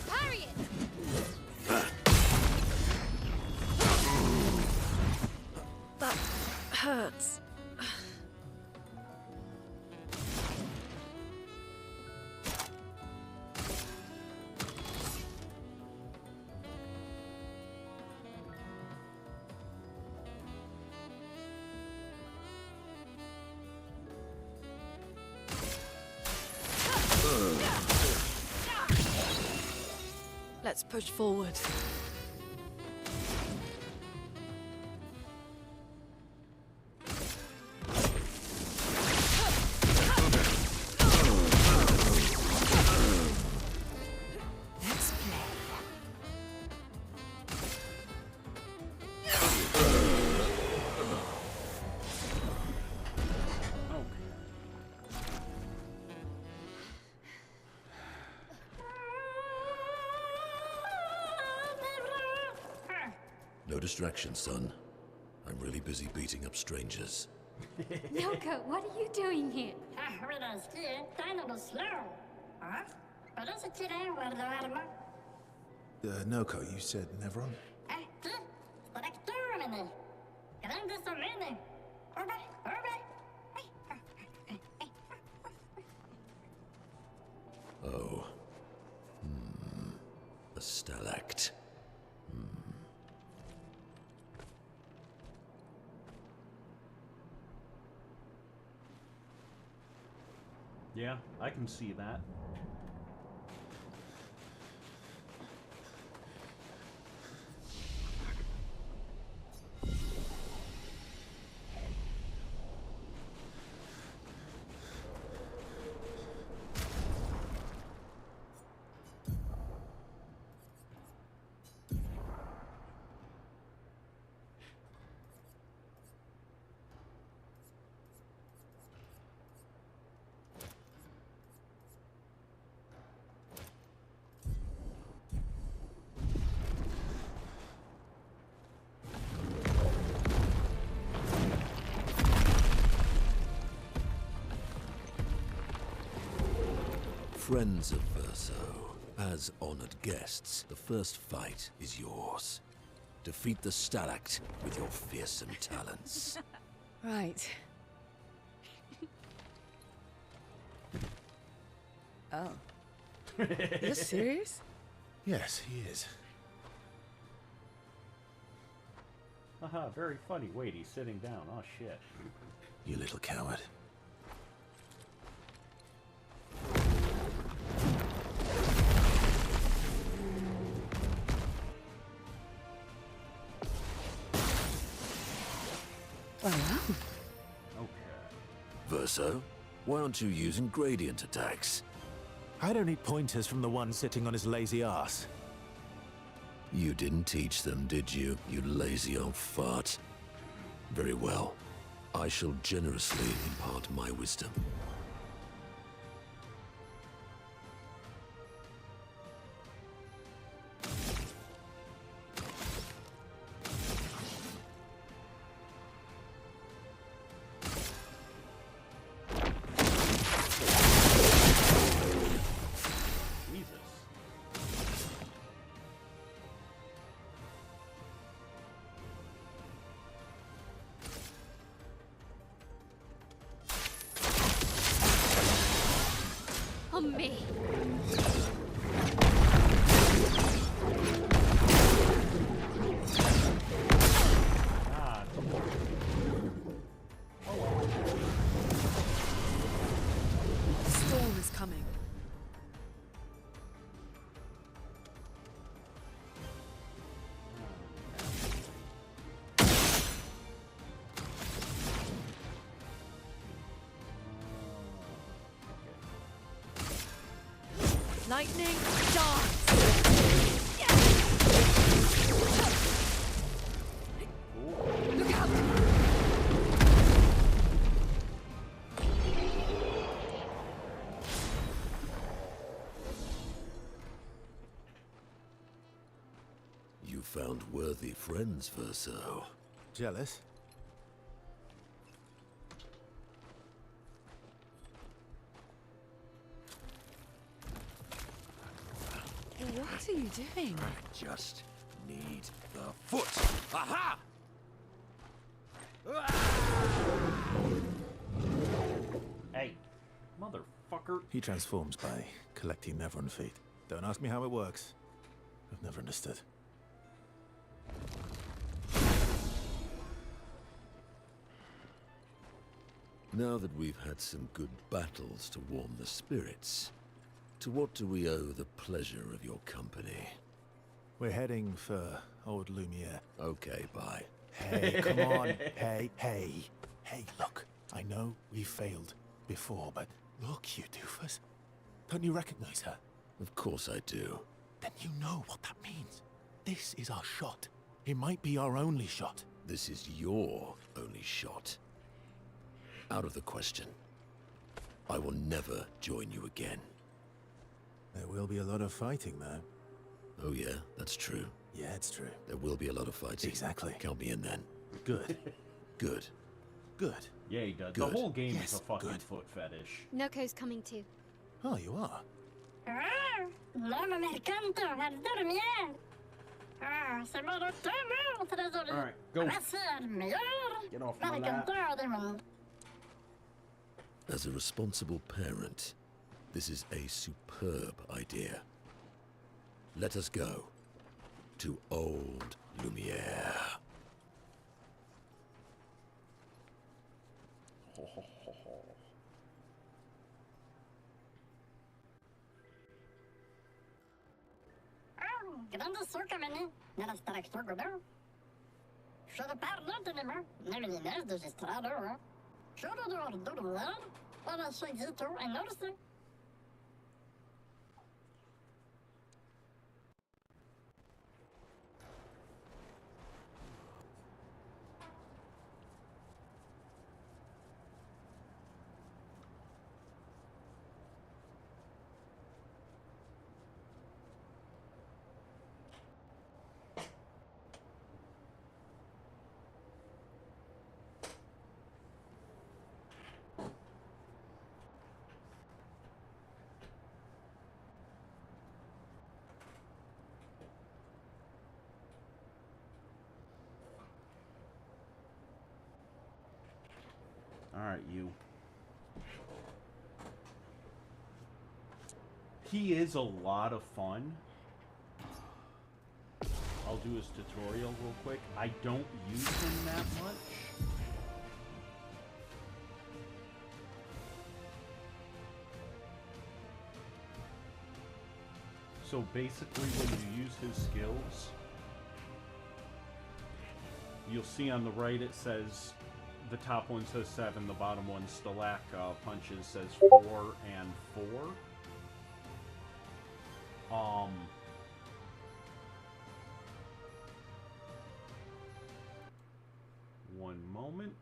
Speaker 7: Parry it.
Speaker 6: That hurts. Let's push forward.
Speaker 4: Let's play.
Speaker 11: No distraction, son. I'm really busy beating up strangers.
Speaker 7: Noko, what are you doing here?
Speaker 5: Noko, you said Nevron?
Speaker 11: Oh. A stalact.
Speaker 3: Yeah, I can see that.
Speaker 11: Friends of Verso, as honored guests, the first fight is yours. Defeat the Stalact with your fearsome talents.
Speaker 4: Right. Oh. You're serious?
Speaker 5: Yes, he is.
Speaker 3: Haha, very funny. Wait, he's sitting down. Oh, shit.
Speaker 5: You little coward.
Speaker 11: Verso, why aren't you using gradient attacks?
Speaker 5: I don't need pointers from the one sitting on his lazy ass.
Speaker 11: You didn't teach them, did you, you lazy old fart? Very well. I shall generously impart my wisdom.
Speaker 7: on me.
Speaker 3: Ah,
Speaker 6: Storm is coming. Lightning dance! Look out!
Speaker 11: You found worthy friends, Verso.
Speaker 5: Jealous?
Speaker 4: What are you doing?
Speaker 11: Just need the foot. Aha!
Speaker 3: hey, motherfucker.
Speaker 5: He transforms by collecting Nevron feet. Don't ask me how it works. I've never understood.
Speaker 11: Now that we've had some good battles to warm the spirits, to what do we owe the pleasure of your company?
Speaker 5: We're heading for old Lumiere.
Speaker 11: Okay, bye.
Speaker 5: Hey, come on. Hey, look. I know we failed before, but look, you doofus. Don't you recognize her?
Speaker 11: Of course I do.
Speaker 5: Then you know what that means. This is our shot. It might be our only shot.
Speaker 11: This is your only shot. Out of the question. I will never join you again.
Speaker 5: There will be a lot of fighting, though.
Speaker 11: Oh yeah, that's true.
Speaker 5: Yeah, it's true.
Speaker 11: There will be a lot of fighting.
Speaker 5: Exactly.
Speaker 11: Count me in then.
Speaker 5: Good.
Speaker 11: Good.
Speaker 5: Good.
Speaker 3: Yeah, he does.
Speaker 11: Good.
Speaker 3: The whole game
Speaker 5: Yes,
Speaker 3: is a fucking
Speaker 5: good.
Speaker 3: foot fetish.
Speaker 7: Noko's coming too.
Speaker 5: Oh, you are?
Speaker 12: L'homme mercante va dormir. Ah, c'est mon docteur, très joli.
Speaker 3: Alright, go.
Speaker 12: Voici le meilleur
Speaker 3: Get off my lap.
Speaker 12: mercanteur du monde.
Speaker 11: As a responsible parent, this is a superb idea. Let us go to old Lumiere.
Speaker 3: Ho, ho, ho, ho.
Speaker 12: Grande sucamani, nella straktor godó. Should parla anymore, never the nest is estrado. Should do or do well, but I should get to and notice it.
Speaker 3: Alright, you. He is a lot of fun. I'll do his tutorial real quick. I don't use him that much. So basically when you use his skills, you'll see on the right it says, the top one says 7, the bottom one, Stalak punches, says 4 and 4. One moment.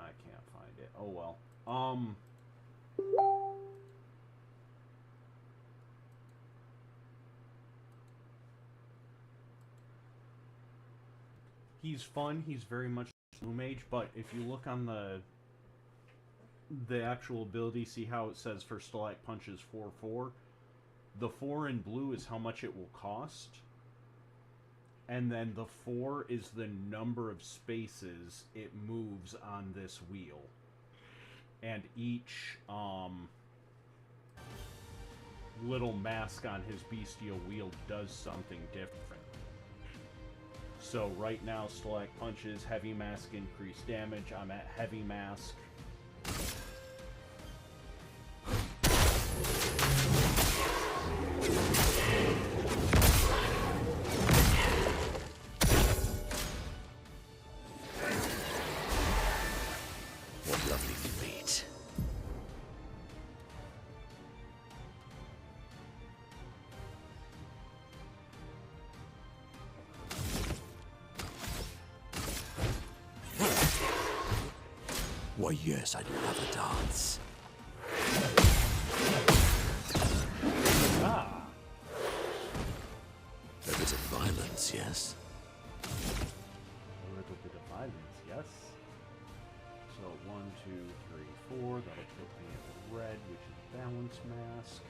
Speaker 3: I can't find it. Oh well. He's fun. He's very much Blue Mage, but if you look on the actual ability, see how it says for Stalactite Punches 4/4? The 4 in blue is how much it will cost. And then the 4 is the number of spaces it moves on this wheel. And each little mask on his bestial wheel does something different. So right now, Stalactite Punches, Heavy Mask, increased damage. I'm at Heavy Mask.
Speaker 11: What lovely feet. Why, yes, I'd love a dance.
Speaker 3: Ah!
Speaker 11: A bit of violence, yes?
Speaker 3: A little bit of violence, yes? So 1, 2, 3, 4. That'll put me at red, which is Balance Mask.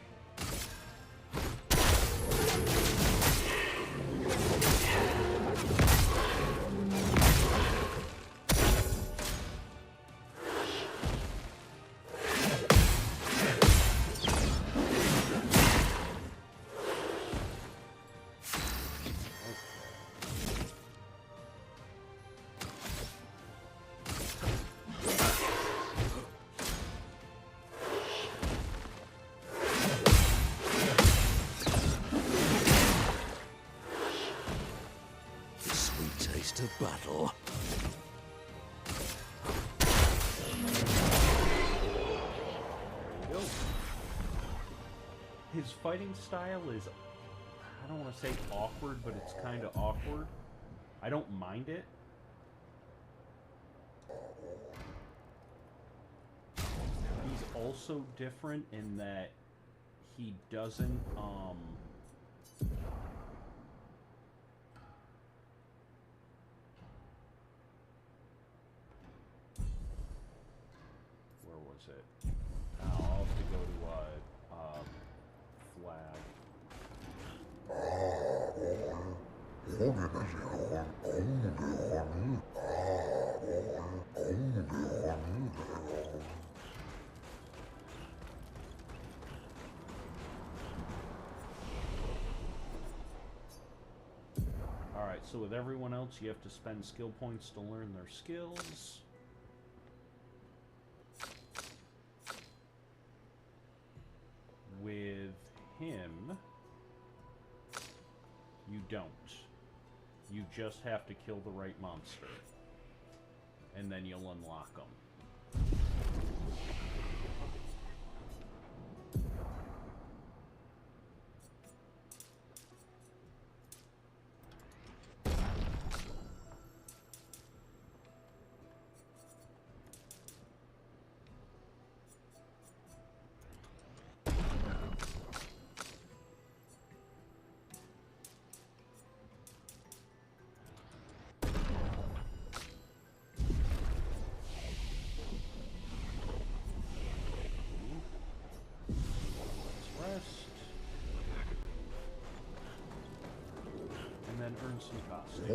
Speaker 11: The sweet taste of battle.
Speaker 3: There you go. His fighting style is, I don't want to say awkward, but it's kind of awkward. I don't mind it. He's also different in that he doesn't, where was it? I'll have to go to, flag. Alright, so with everyone else, you have to spend skill points to learn their skills. With him, you don't. You just have to kill the right monster. And then you'll unlock them. And then earn some costumes.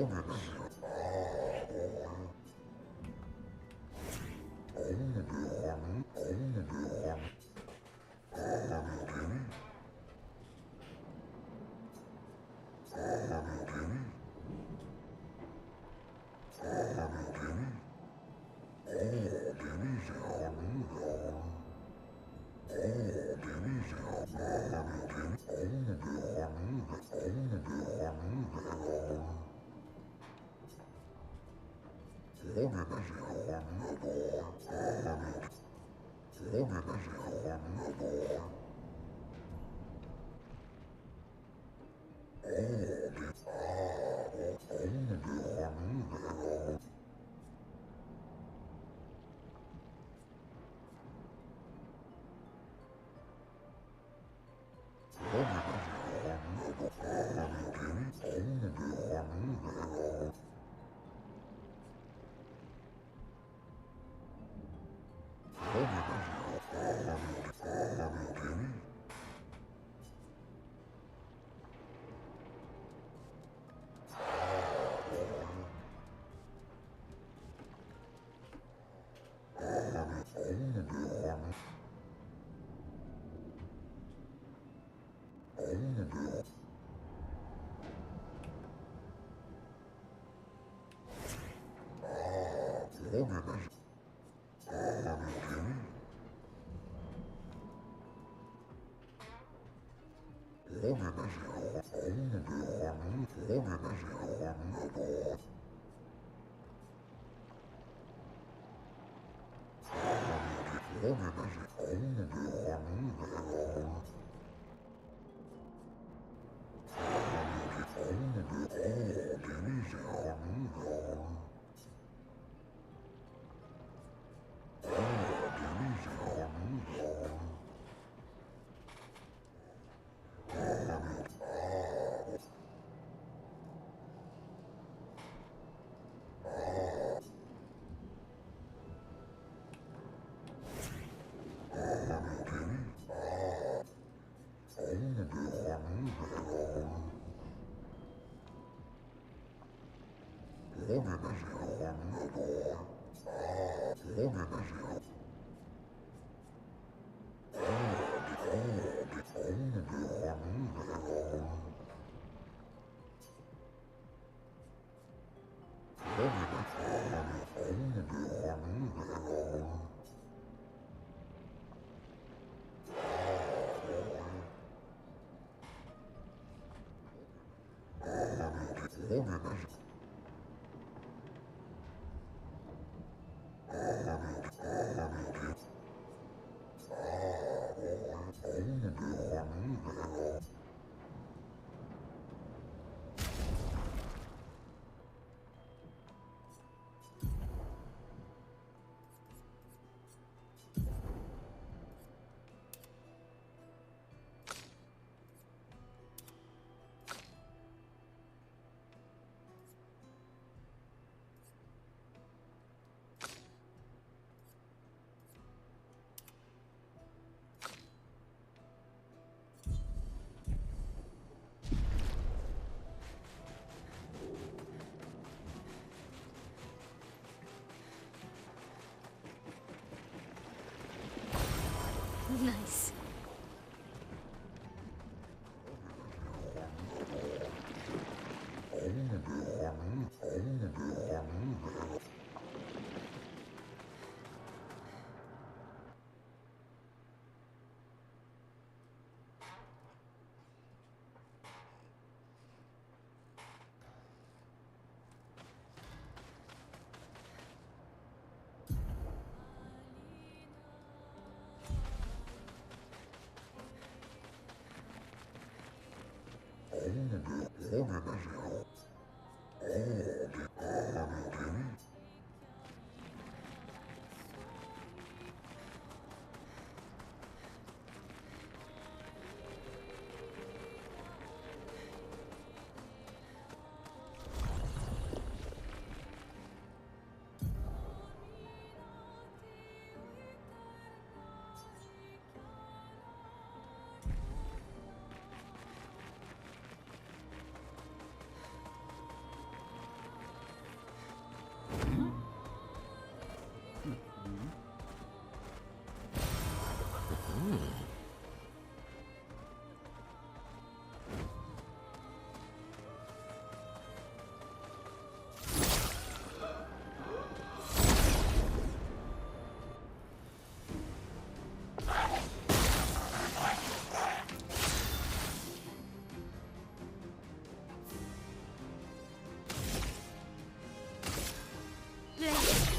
Speaker 7: Nice.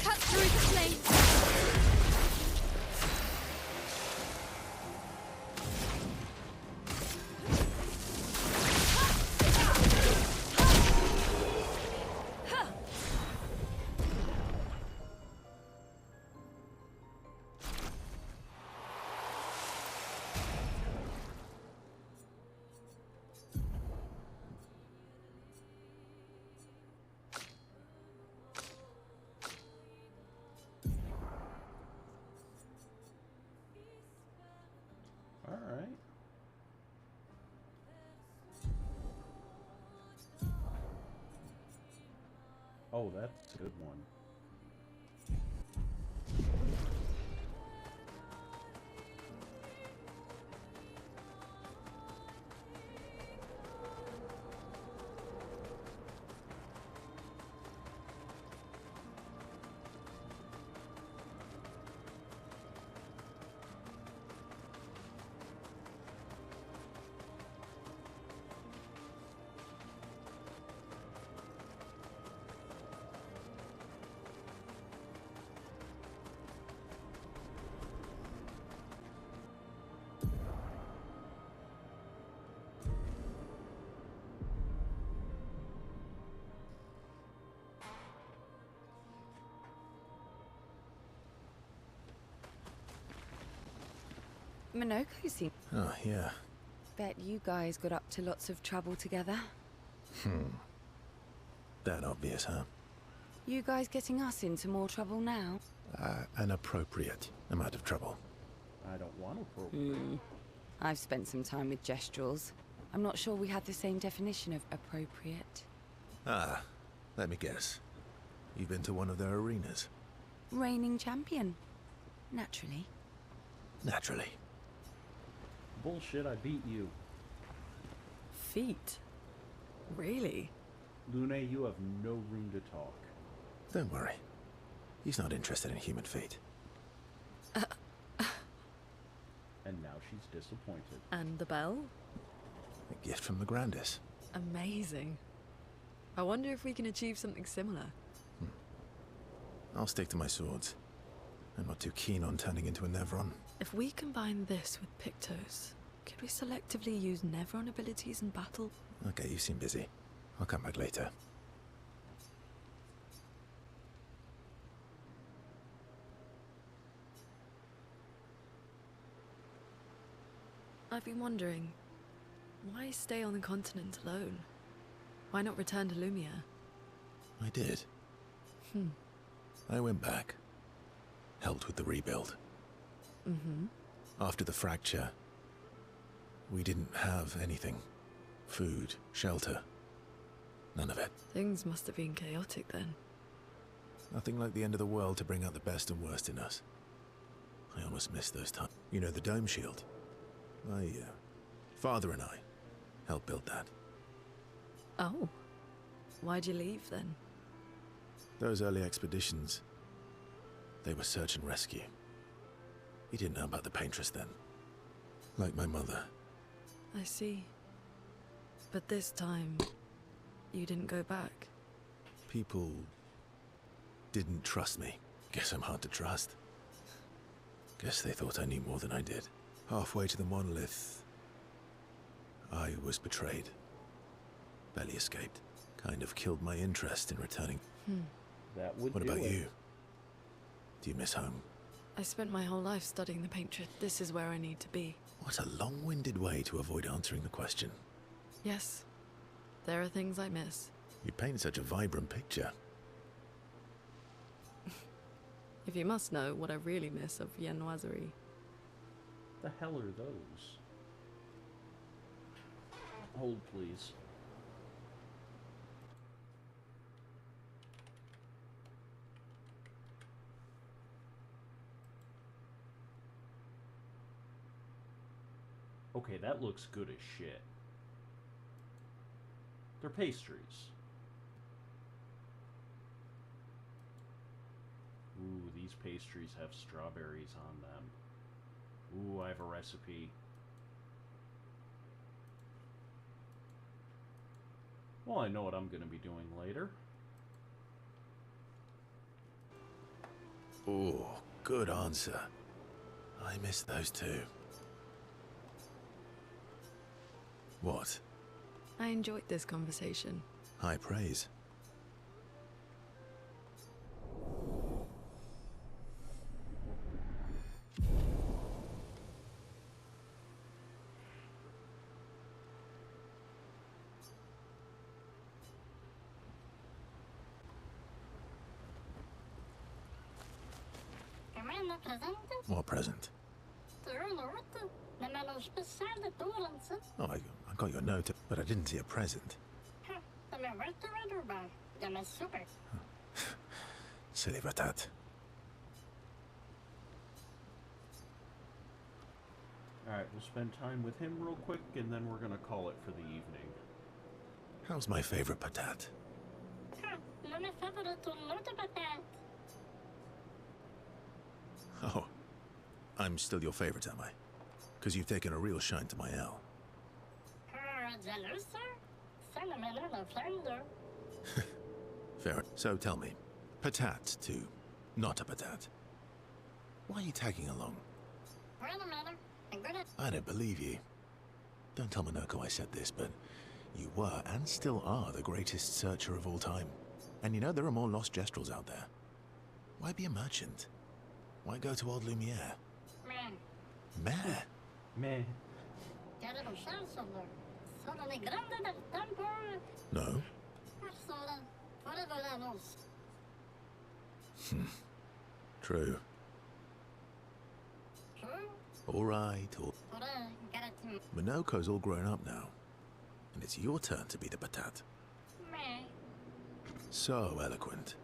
Speaker 4: Cut through the flame.
Speaker 3: All right. Oh, that's a good one.
Speaker 4: Minoko seems...
Speaker 5: Oh, yeah.
Speaker 4: Bet you guys got up to lots of trouble together.
Speaker 5: That obvious, huh?
Speaker 4: You guys getting us into more trouble now?
Speaker 5: An appropriate amount of trouble.
Speaker 3: I don't want to.
Speaker 4: I've spent some time with Gestrels. I'm not sure we had the same definition of appropriate.
Speaker 5: Ah, let me guess. You've been to one of their arenas?
Speaker 4: Reigning champion. Naturally.
Speaker 5: Naturally.
Speaker 3: Bullshit, I beat you.
Speaker 6: Feet? Really?
Speaker 3: Lune, you have no room to talk.
Speaker 5: Don't worry. He's not interested in human feet.
Speaker 3: And now she's disappointed.
Speaker 6: And the bell?
Speaker 5: A gift from the Grandis.
Speaker 6: Amazing. I wonder if we can achieve something similar.
Speaker 5: I'll stick to my swords. I'm not too keen on turning into a Nevron.
Speaker 6: If we combine this with Pictos, could we selectively use Nevron abilities in battle?
Speaker 5: Okay, you seem busy. I'll come back later.
Speaker 6: I've been wondering, why stay on the continent alone? Why not return to Lumia?
Speaker 5: I did. I went back. Helped with the rebuild. After the fracture, we didn't have anything. Food, shelter. None of it.
Speaker 6: Things must have been chaotic then.
Speaker 5: Nothing like the end of the world to bring out the best and worst in us. I almost missed those times. You know the dome shield? My father and I helped build that.
Speaker 6: Oh. Why'd you leave then?
Speaker 5: Those early expeditions, they were search and rescue. He didn't know about the paintress then. Like my mother.
Speaker 6: I see. But this time, you didn't go back.
Speaker 5: People didn't trust me. Guess I'm hard to trust. Guess they thought I knew more than I did. Halfway to the monolith, I was betrayed. Barely escaped. Kind of killed my interest in returning.
Speaker 3: That would
Speaker 5: What
Speaker 3: do
Speaker 5: about
Speaker 3: it.
Speaker 5: you? Do you miss home?
Speaker 6: I spent my whole life studying the paintress. This is where I need to be.
Speaker 5: What a long-winded way to avoid answering the question.
Speaker 6: Yes. There are things I miss.
Speaker 5: You paint such a vibrant picture.
Speaker 6: If you must know what I really miss of Viennoiserie.
Speaker 3: The hell are those? Hold, please. Okay, that looks good as shit. They're pastries. Ooh, these pastries have strawberries on them. Ooh, I have a recipe. Well, I know what I'm going to be doing later.
Speaker 5: Ooh, good answer. I miss those too. What?
Speaker 6: I enjoyed this conversation.
Speaker 5: High praise.
Speaker 12: Comment presente?
Speaker 5: More present.
Speaker 12: Tu veux une autre? Le mélange spécial de Torrance.
Speaker 5: Oh, I got your note, but I didn't see a present.
Speaker 12: Ha, ça me va tout à l'ouvert. De ma soupe.
Speaker 5: Silly Ratat.
Speaker 3: Alright, we'll spend time with him real quick, and then we're gonna call it for the evening.
Speaker 5: How's my favorite patat?
Speaker 12: Ha, le me favorite une autre patate.
Speaker 5: Oh, I'm still your favorite, am I? Because you've taken a real shine to my L.
Speaker 12: Ah, jaloux, ça? Ça le mélange en flamme d'eau.
Speaker 5: Fair. So tell me, patat to not a patat. Why are you tagging along?
Speaker 12: Wait a minute. I'm gonna...
Speaker 5: I don't believe you. Don't tell Minoko I said this, but you were and still are the greatest searcher of all time. And you know there are more lost Gestrels out there. Why be a merchant? Why go to old Lumiere?
Speaker 12: Man,
Speaker 5: Meh.
Speaker 3: Meh.
Speaker 12: Queremos chance, solo ne grande del tempo.
Speaker 11: No?
Speaker 12: Persona, foreveremos.
Speaker 11: True.
Speaker 12: True?
Speaker 11: All right, all...
Speaker 12: Ora, garantime.
Speaker 11: Minoko's all grown up now. And it's your turn to be the patat.
Speaker 12: Meh.
Speaker 11: So eloquent.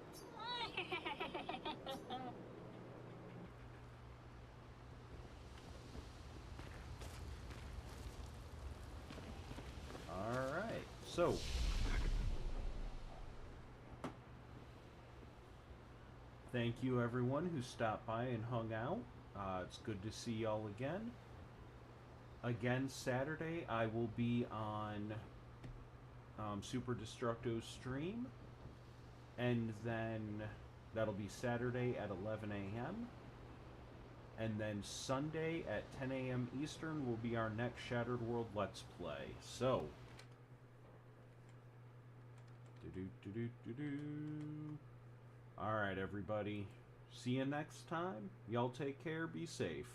Speaker 3: Alright, so. Thank you everyone who stopped by and hung out. It's good to see y'all again. Again, Saturday I will be on Super Destructo's stream. And then that'll be Saturday at 11 a.m. And then Sunday at 10 a.m. Eastern will be our next Shattered World Let's Play. So. Alright, everybody. See you next time. Y'all take care. Be safe.